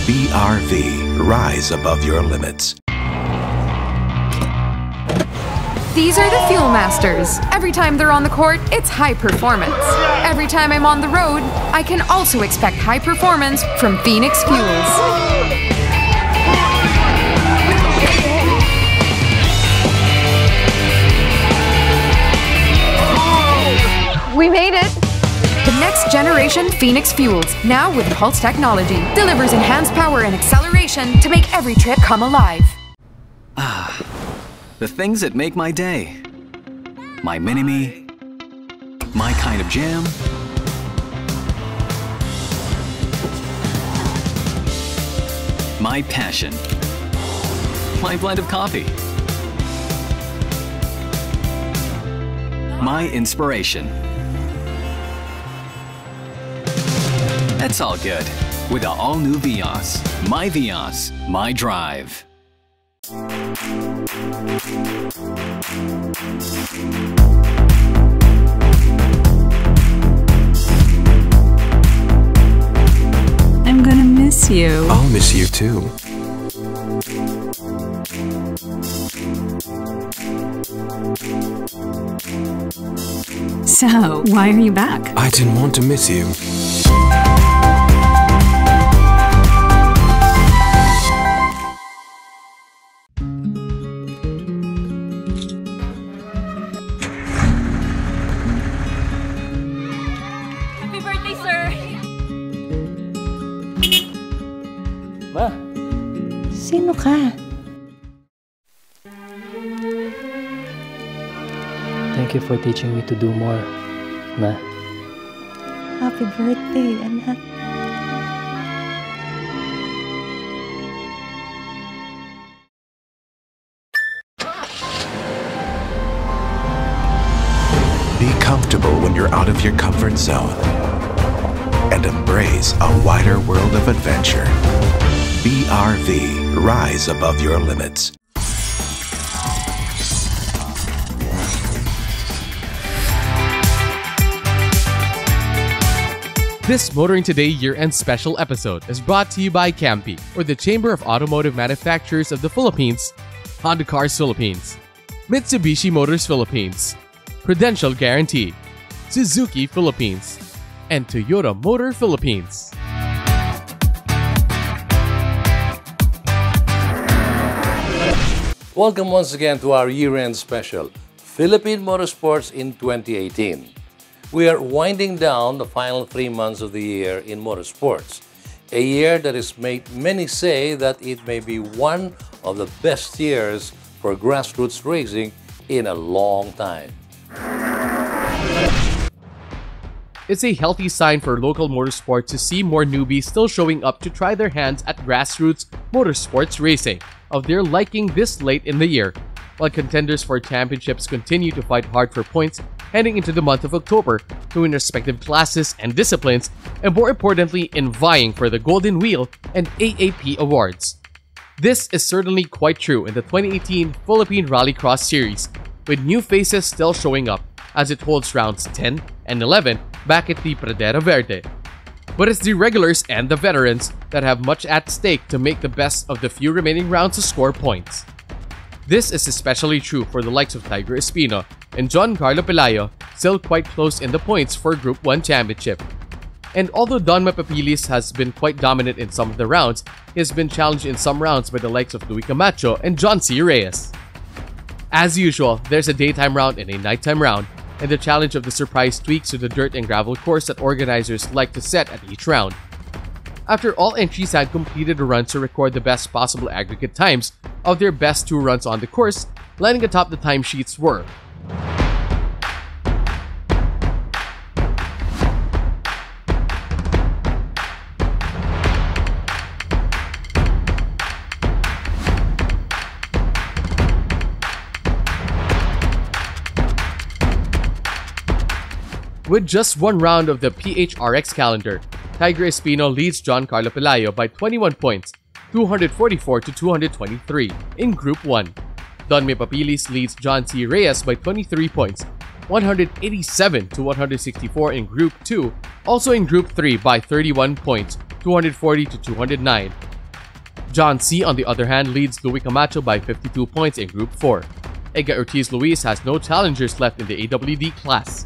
BRV, rise above your limits. These are the Fuel Masters. Every time they're on the court, it's high performance. Every time I'm on the road, I can also expect high performance from Phoenix Fuels. We made it! The next generation Phoenix Fuels, now with Pulse technology, delivers enhanced power and acceleration to make every trip come alive. The things that make my day. My mini-me, my kind of jam, my passion, my blend of coffee, my inspiration. That's all good with the all-new Vios. My Vios, my drive. I'm gonna miss you. I'll miss you too. So, why are you back? I didn't want to miss you. Happy birthday, sir! Ma, sino ka? Thank you for teaching me to do more, Ma. Happy birthday, anak. Be comfortable when you're out of your comfort zone and embrace a wider world of adventure. BRV, rise above your limits. This Motoring Today year-end special episode is brought to you by Campi, or the Chamber of Automotive Manufacturers of the Philippines, Honda Cars Philippines, Mitsubishi Motors Philippines, Prudential Guarantee, Suzuki Philippines, and Toyota Motor Philippines. Welcome once again to our year-end special, Philippine Motorsports in 2018. We are winding down the final 3 months of the year in motorsports, a year that has made many say that it may be one of the best years for grassroots racing in a long time. It's a healthy sign for local motorsport to see more newbies still showing up to try their hands at grassroots motorsports racing of their liking this late in the year, while contenders for championships continue to fight hard for points heading into the month of October to win respective classes and disciplines, and more importantly in vying for the Golden Wheel and AAP awards. This is certainly quite true in the 2018 Philippine Rallycross Series, with new faces still showing up as it holds rounds 10 and 11 back at the Pradera Verde. But it's the regulars and the veterans that have much at stake to make the best of the few remaining rounds to score points. This is especially true for the likes of Tiger Espino and Giancarlo Pelayo, still quite close in the points for Group 1 Championship. And although Don Mapapilis has been quite dominant in some of the rounds, he has been challenged in some rounds by the likes of Luis Camacho and John C. Reyes. As usual, there's a daytime round and a nighttime round, and the challenge of the surprise tweaks to the dirt and gravel course that organizers like to set at each round. After all entries had completed a run to record the best possible aggregate times of their best 2 runs on the course, lining atop the timesheets were with just 1 round of the PHRX calendar, Tiger Espino leads Giancarlo Pelayo by 21 points, 244 to 223 in Group 1. Don Mapapilis leads John C. Reyes by 23 points, 187 to 164 in Group 2, also in Group 3 by 31 points, 240 to 209. John C. on the other hand leads Luis Camacho by 52 points in Group 4. Edgar Ortiz Luis has no challengers left in the AWD class.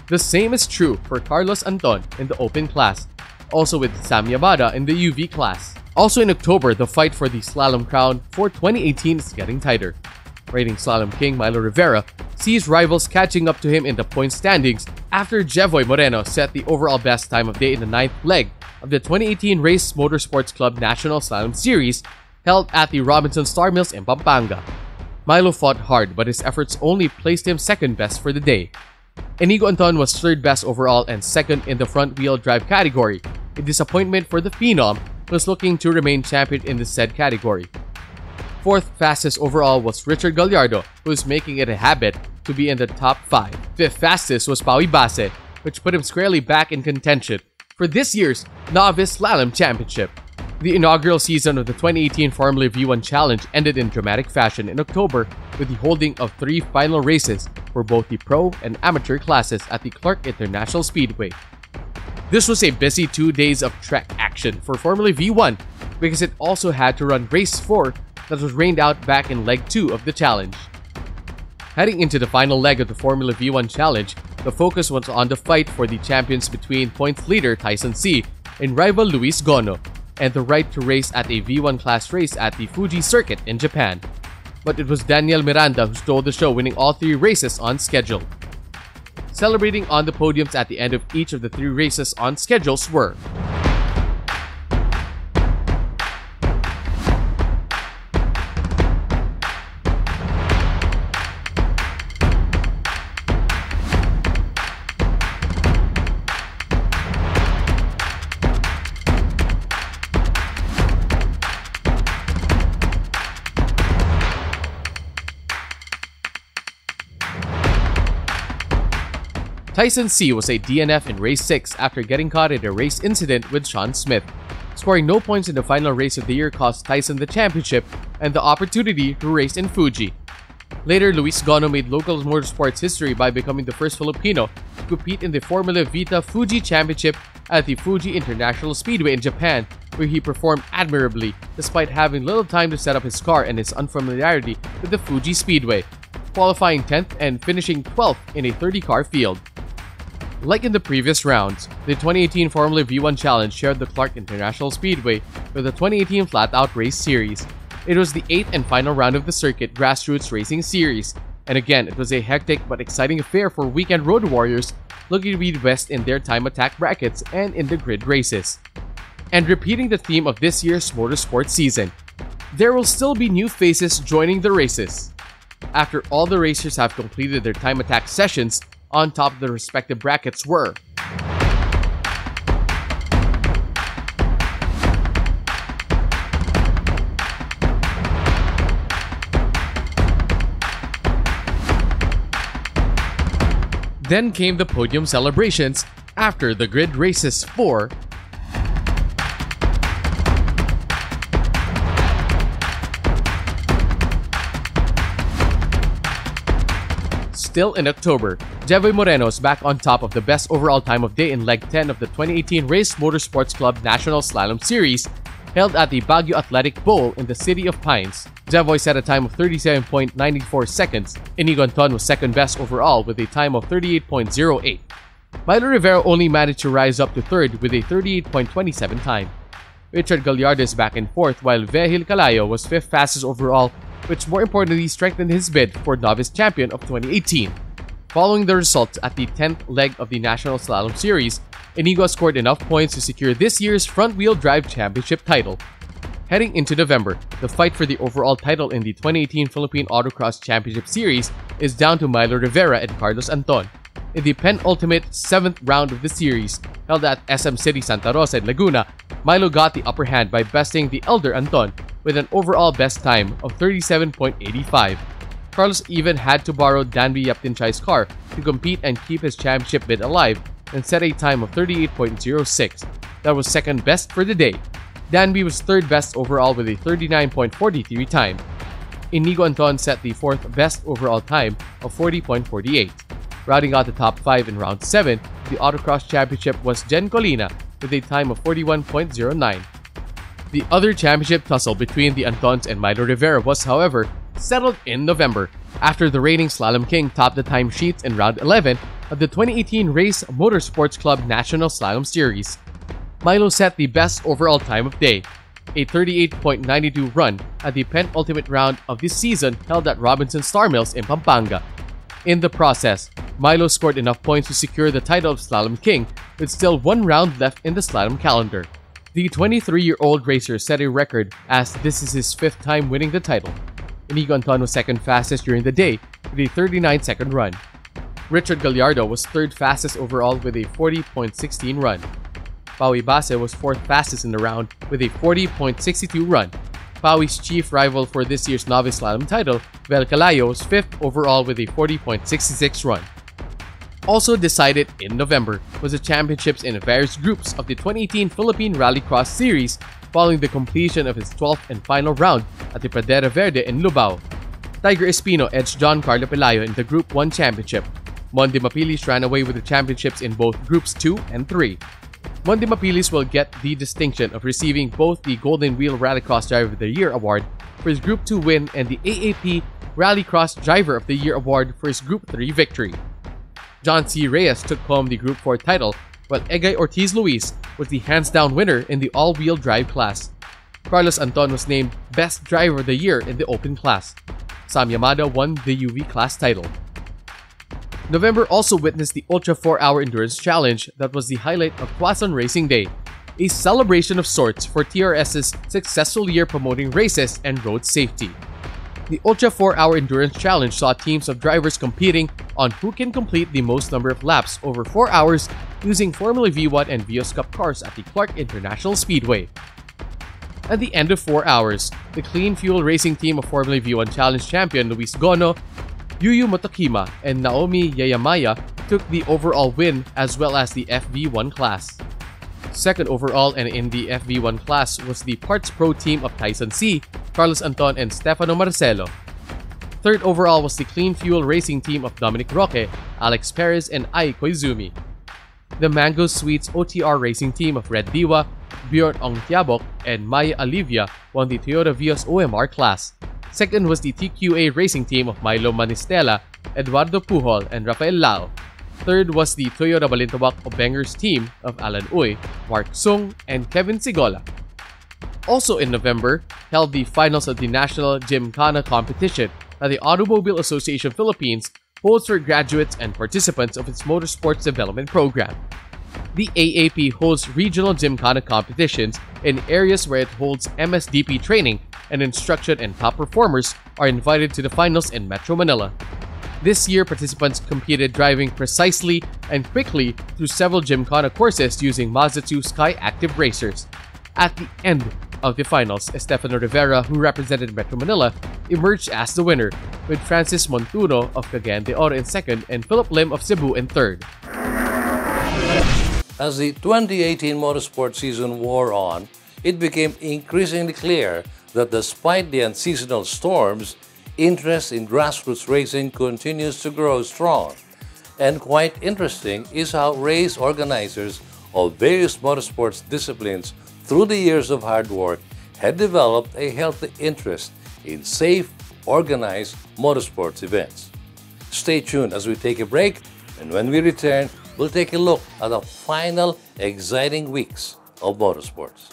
The same is true for Carlos Anton in the Open class, also with Sam Yabada in the UV class. Also in October, the fight for the slalom crown for 2018 is getting tighter. Reigning slalom king Milo Rivera sees rivals catching up to him in the point standings after Jevoy Moreno set the overall best time of day in the 9th leg of the 2018 Race Motorsports Club National Slalom Series held at the Robinson Star Mills in Pampanga. Milo fought hard, but his efforts only placed him second best for the day. Inigo Anton was 3rd best overall and 2nd in the front-wheel drive category, a disappointment for the Phenom, who was looking to remain champion in the said category. 4th fastest overall was Richard Gallardo, who is making it a habit to be in the top 5. 5th fastest was Paui Base, which put him squarely back in contention for this year's Novice Slalom Championship. The inaugural season of the 2018 Formula V1 Challenge ended in dramatic fashion in October with the holding of 3 final races for both the pro and amateur classes at the Clark International Speedway. This was a busy 2 days of track action for Formula V1 because it also had to run race 4 that was rained out back in leg 2 of the challenge. Heading into the final leg of the Formula V1 Challenge, the focus was on the fight for the champions between points leader Tyson C and rival Luis Gono, and the right to race at a V1 class race at the Fuji circuit in Japan. But it was Daniel Miranda who stole the show, winning all 3 races on schedule. Celebrating on the podiums at the end of each of the 3 races on schedules were Tyson C was a DNF in race 6 after getting caught in a race incident with Sean Smith. Scoring no points in the final race of the year cost Tyson the championship and the opportunity to race in Fuji. Later, Luis Gono made local motorsports history by becoming the first Filipino to compete in the Formula Vita Fuji Championship at the Fuji International Speedway in Japan, where he performed admirably despite having little time to set up his car and his unfamiliarity with the Fuji Speedway, qualifying 10th and finishing 12th in a 30-car field. Like in the previous rounds, the 2018 Formula V1 Challenge shared the Clark International Speedway with the 2018 Flat Out Race Series. It was the 8th and final round of the circuit grassroots racing series, and again, it was a hectic but exciting affair for weekend road warriors looking to be the best in their time attack brackets and in the grid races. And repeating the theme of this year's motorsport season, there will still be new faces joining the races. After all the racers have completed their time attack sessions, on top of the respective brackets were Then came the podium celebrations after the grid races for Still in October, Jevoy Moreno is back on top of the best overall time of day in Leg 10 of the 2018 Race Motorsports Club National Slalom Series held at the Baguio Athletic Bowl in the City of Pines. Jevoy set a time of 37.94 seconds. Inigo Anton was second best overall with a time of 38.08. Milo Rivera only managed to rise up to third with a 38.27 time. Richard Gallardo is back in fourth, while Vehil Calayo was fifth fastest overall, which more importantly strengthened his bid for Novice Champion of 2018. Following the results at the 10th leg of the National Slalom Series, Inigo scored enough points to secure this year's front-wheel drive championship title. Heading into November, the fight for the overall title in the 2018 Philippine Autocross Championship Series is down to Milo Rivera and Carlos Anton. In the penultimate 7th round of the series, held at SM City Santa Rosa in Laguna, Milo got the upper hand by besting the elder Anton with an overall best time of 37.85. Carlos even had to borrow Danby Yaptinchai's car to compete and keep his championship bid alive and set a time of 38.06. That was second best for the day. Danby was third best overall with a 39.43 time. Inigo Anton set the fourth best overall time of 40.48. Rounding out the top 5 in round 7, the Autocross Championship was Jen Colina with a time of 41.09. The other championship tussle between the Antons and Milo Rivera was, however, settled in November after the reigning Slalom King topped the time sheets in round 11 of the 2018 Race Motorsports Club National Slalom Series. Milo set the best overall time of day, a 38.92 run at the penultimate round of this season held at Robinson Star Mills in Pampanga. In the process, Milo scored enough points to secure the title of Slalom King with still one round left in the slalom calendar. The 23-year-old racer set a record as this is his 5th time winning the title. Inigo Anton was second fastest during the day with a 39-second run. Richard Gallardo was third fastest overall with a 40.16 run. Paui Base was fourth fastest in the round with a 40.62 run. Paui's chief rival for this year's novice slalom title, Vel Calayo, was fifth overall with a 40.66 run. Also decided in November was the championships in various groups of the 2018 Philippine Rallycross Series following the completion of his 12th and final round at the Pradera Verde in Lubao. Tiger Espino edged John Carlo Pelayo in the Group 1 championship. Mondi Mapilis ran away with the championships in both Groups 2 and 3. Mondi Mapilis will get the distinction of receiving both the Golden Wheel Rallycross Driver of the Year award for his Group 2 win and the AAP Rallycross Driver of the Year award for his Group 3 victory. John C. Reyes took home the Group 4 title, while Egay Ortiz Luis was the hands-down winner in the all-wheel drive class. Carlos Anton was named Best Driver of the Year in the open class. Sam Yamada won the UV class title. November also witnessed the Ultra 4-Hour Endurance Challenge that was the highlight of Quezon Racing Day, a celebration of sorts for TRS's successful year promoting races and road safety. The Ultra 4-Hour Endurance Challenge saw teams of drivers competing on who can complete the most number of laps over 4 hours using Formula V1 and Vios Cup cars at the Clark International Speedway. At the end of 4 hours, the clean fuel racing team of Formula V1 Challenge champion Luis Gono, Yuyu Motokima, and Naomi Yayamaya took the overall win as well as the FV1 class. Second overall and in the FV1 class was the Parts Pro team of Tyson C, Carlos Anton, and Stefano Marcelo. Third overall was the Clean Fuel Racing team of Dominic Roque, Alex Perez, and Ai Koizumi. The Mango Sweets OTR Racing team of Red Diwa, Bjorn Ongtiabok, and Maya Alivia won the Toyota Vios OMR class. Second was the TQA Racing team of Milo Manistela, Eduardo Pujol, and Rafael Lao. Third was the Toyota Balintawak Obengers team of Alan Uy, Mark Sung, and Kevin Sigola. Also in November, held the finals of the National Gymkhana competition that the Automobile Association Philippines holds for graduates and participants of its motorsports development program. The AAP holds regional Gymkhana competitions in areas where it holds MSDP training and instruction, and top performers are invited to the finals in Metro Manila. This year, participants competed driving precisely and quickly through several Gymkhana courses using Mazda 2 Sky Active racers. At the end of the finals, Estefano Rivera, who represented Metro Manila, emerged as the winner, with Francis Montuno of Cagayan de Oro in second and Philip Lim of Cebu in third. As the 2018 motorsport season wore on, it became increasingly clear that despite the unseasonal storms, interest in grassroots racing continues to grow strong. And quite interesting is how race organizers of various motorsports disciplines through the years of hard work had developed a healthy interest in safe, organized motorsports events. Stay tuned as we take a break, and when we return, we'll take a look at the final exciting weeks of motorsports.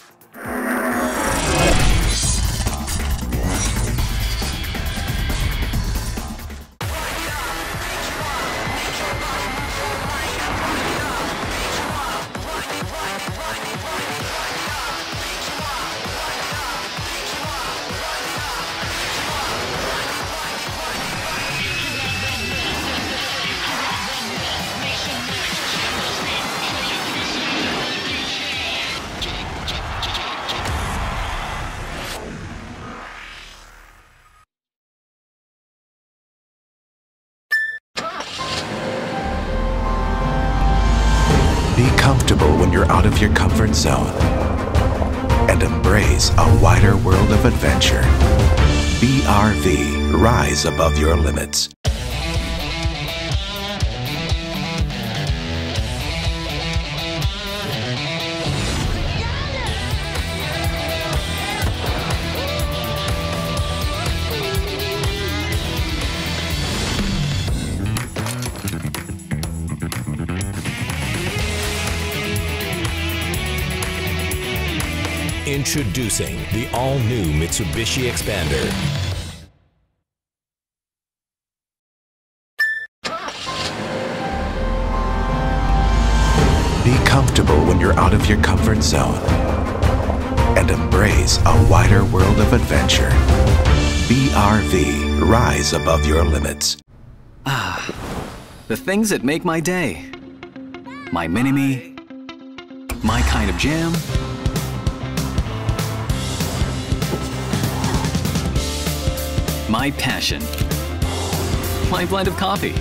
Be comfortable when you're out of your comfort zone and embrace a wider world of adventure. BRV, rise above your limits. Introducing the all-new Mitsubishi Expander. Be comfortable when you're out of your comfort zone and embrace a wider world of adventure. BRV, rise above your limits. Ah, the things that make my day. My mini-me, my kind of jam, my passion, my blend of coffee,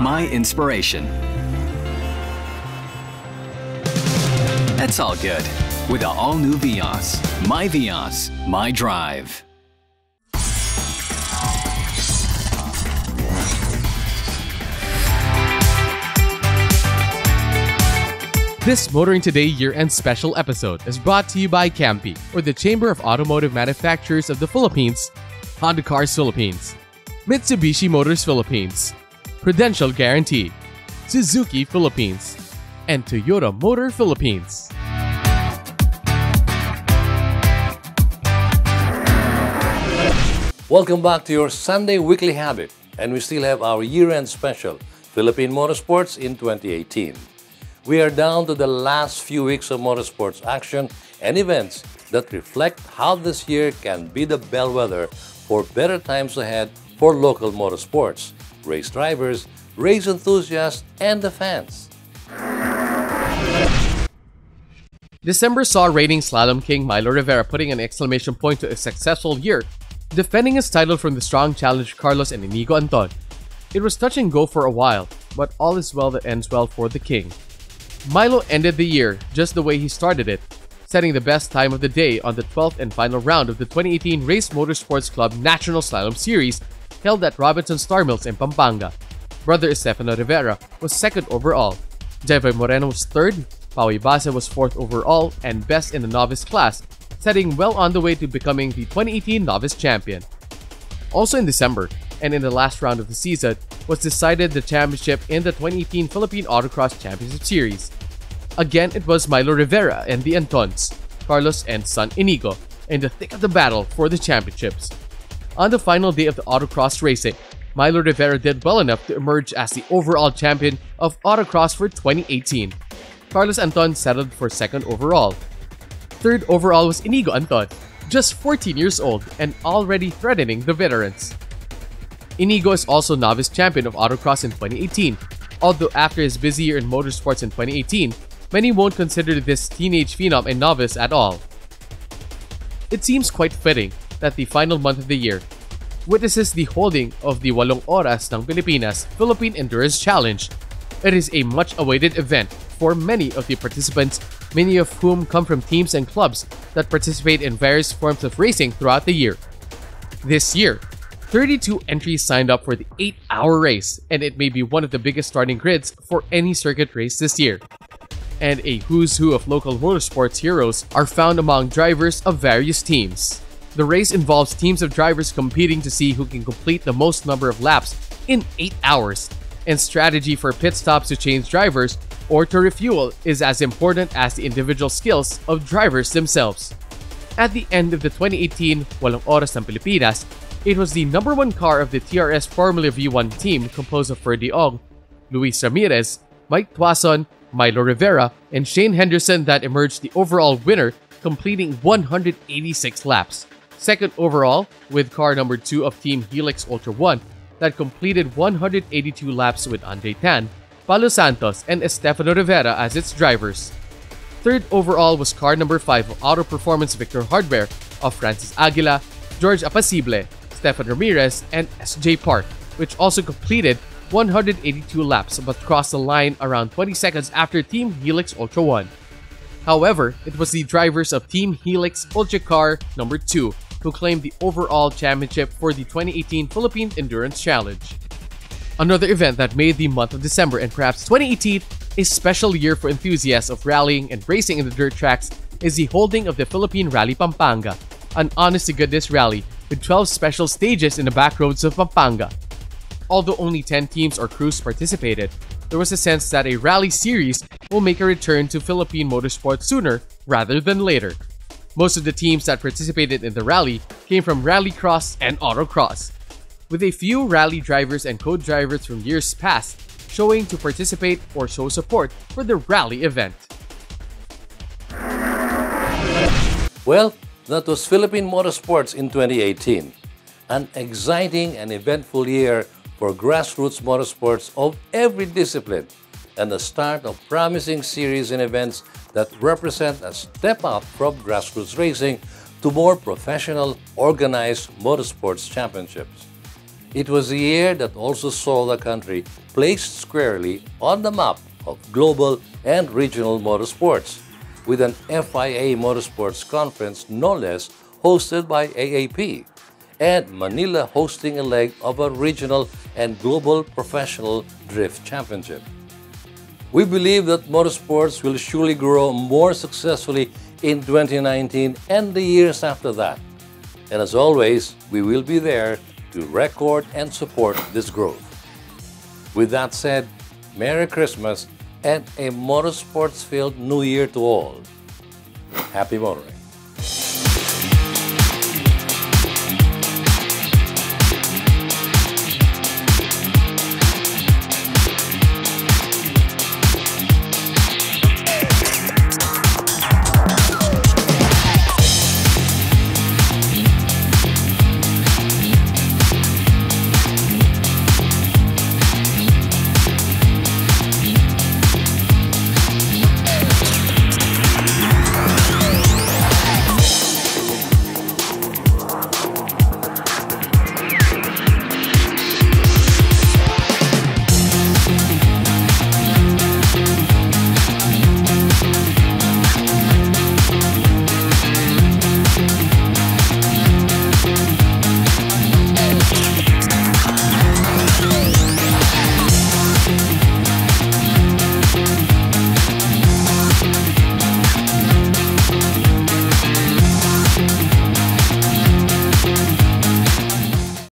my inspiration. That's all good with the all-new Vios. My Vios, my drive. This Motoring Today year-end special episode is brought to you by Campi, or the Chamber of Automotive Manufacturers of the Philippines, Honda Cars Philippines, Mitsubishi Motors Philippines, Prudential Guarantee, Suzuki Philippines, and Toyota Motor Philippines. Welcome back to your Sunday Weekly Habit, and we still have our year-end special, Philippine Motorsports in 2018. We are down to the last few weeks of motorsports action and events that reflect how this year can be the bellwether for better times ahead for local motorsports, race drivers, race enthusiasts, and the fans. December saw reigning slalom king Milo Rivera putting an exclamation point to a successful year, defending his title from the strong challenger Carlos and Inigo Anton. It was touch and go for a while, but all is well that ends well for the king. Milo ended the year just the way he started it, setting the best time of the day on the 12th and final round of the 2018 Race Motorsports Club National Slalom Series held at Robinson Star Mills in Pampanga. Brother Estefano Rivera was 2nd overall, Jevoy Moreno was 3rd, Pau Ibasa was 4th overall and best in the novice class, setting well on the way to becoming the 2018 novice champion. Also in December, and in the last round of the season, was decided the championship in the 2018 Philippine Autocross Championship Series. Again, it was Milo Rivera and the Antons, Carlos and son Inigo, in the thick of the battle for the championships. On the final day of the autocross racing, Milo Rivera did well enough to emerge as the overall champion of autocross for 2018. Carlos Anton settled for 2nd overall. 3rd overall was Inigo Anton, just 14 years old and already threatening the veterans. Inigo is also novice champion of autocross in 2018, although after his busy year in motorsports in 2018, many won't consider this teenage phenom a novice at all. It seems quite fitting that the final month of the year witnesses the holding of the 8 Oras ng Pilipinas Philippine Endurance Challenge. It is a much-awaited event for many of the participants, many of whom come from teams and clubs that participate in various forms of racing throughout the year. This year, 32 entries signed up for the 8-hour race, and it may be one of the biggest starting grids for any circuit race this year. And a who's who of local motorsports heroes are found among drivers of various teams. The race involves teams of drivers competing to see who can complete the most number of laps in 8 hours, and strategy for pit stops to change drivers or to refuel is as important as the individual skills of drivers themselves. At the end of the 2018 8 Oras ng Pilipinas, it was the #1 car of the TRS Formula V1 team composed of Ferdy Ong, Luis Ramirez, Mike Tuason, Milo Rivera, and Shane Henderson that emerged the overall winner, completing 186 laps. 2nd overall, with car number 2 of Team Helix Ultra 1 that completed 182 laps with Andre Tan, Paulo Santos, and Estefano Rivera as its drivers. 3rd overall was car number 5 of Auto Performance Victor Hardware of Francis Aguila, George Apacible, Stefan Ramirez, and SJ Park, which also completed 182 laps but crossed the line around 20 seconds after Team Helix Ultra 1. However, it was the drivers of Team Helix Ultra Car number 2 who claimed the overall championship for the 2018 Philippine Endurance Challenge. Another event that made the month of December and perhaps 2018 a special year for enthusiasts of rallying and racing in the dirt tracks is the holding of the Philippine Rally Pampanga, an honest-to-goodness rally with 12 special stages in the back roads of Pampanga. Although only 10 teams or crews participated, there was a sense that a rally series will make a return to Philippine motorsport sooner rather than later. Most of the teams that participated in the rally came from rallycross and autocross, with a few rally drivers and co-drivers from years past showing to participate or show support for the rally event. Well, that was Philippine Motorsports in 2018. An exciting and eventful year for grassroots motorsports of every discipline, and the start of promising series and events that represent a step up from grassroots racing to more professional, organized motorsports championships. It was a year that also saw the country placed squarely on the map of global and regional motorsports, with an FIA Motorsports Conference no less hosted by AAP, and Manila hosting a leg of a regional and global professional drift championship. We believe that motorsports will surely grow more successfully in 2019 and the years after that. And as always, we will be there to record and support this growth. With that said, Merry Christmas and a motorsports-filled New Year to all. Happy motoring.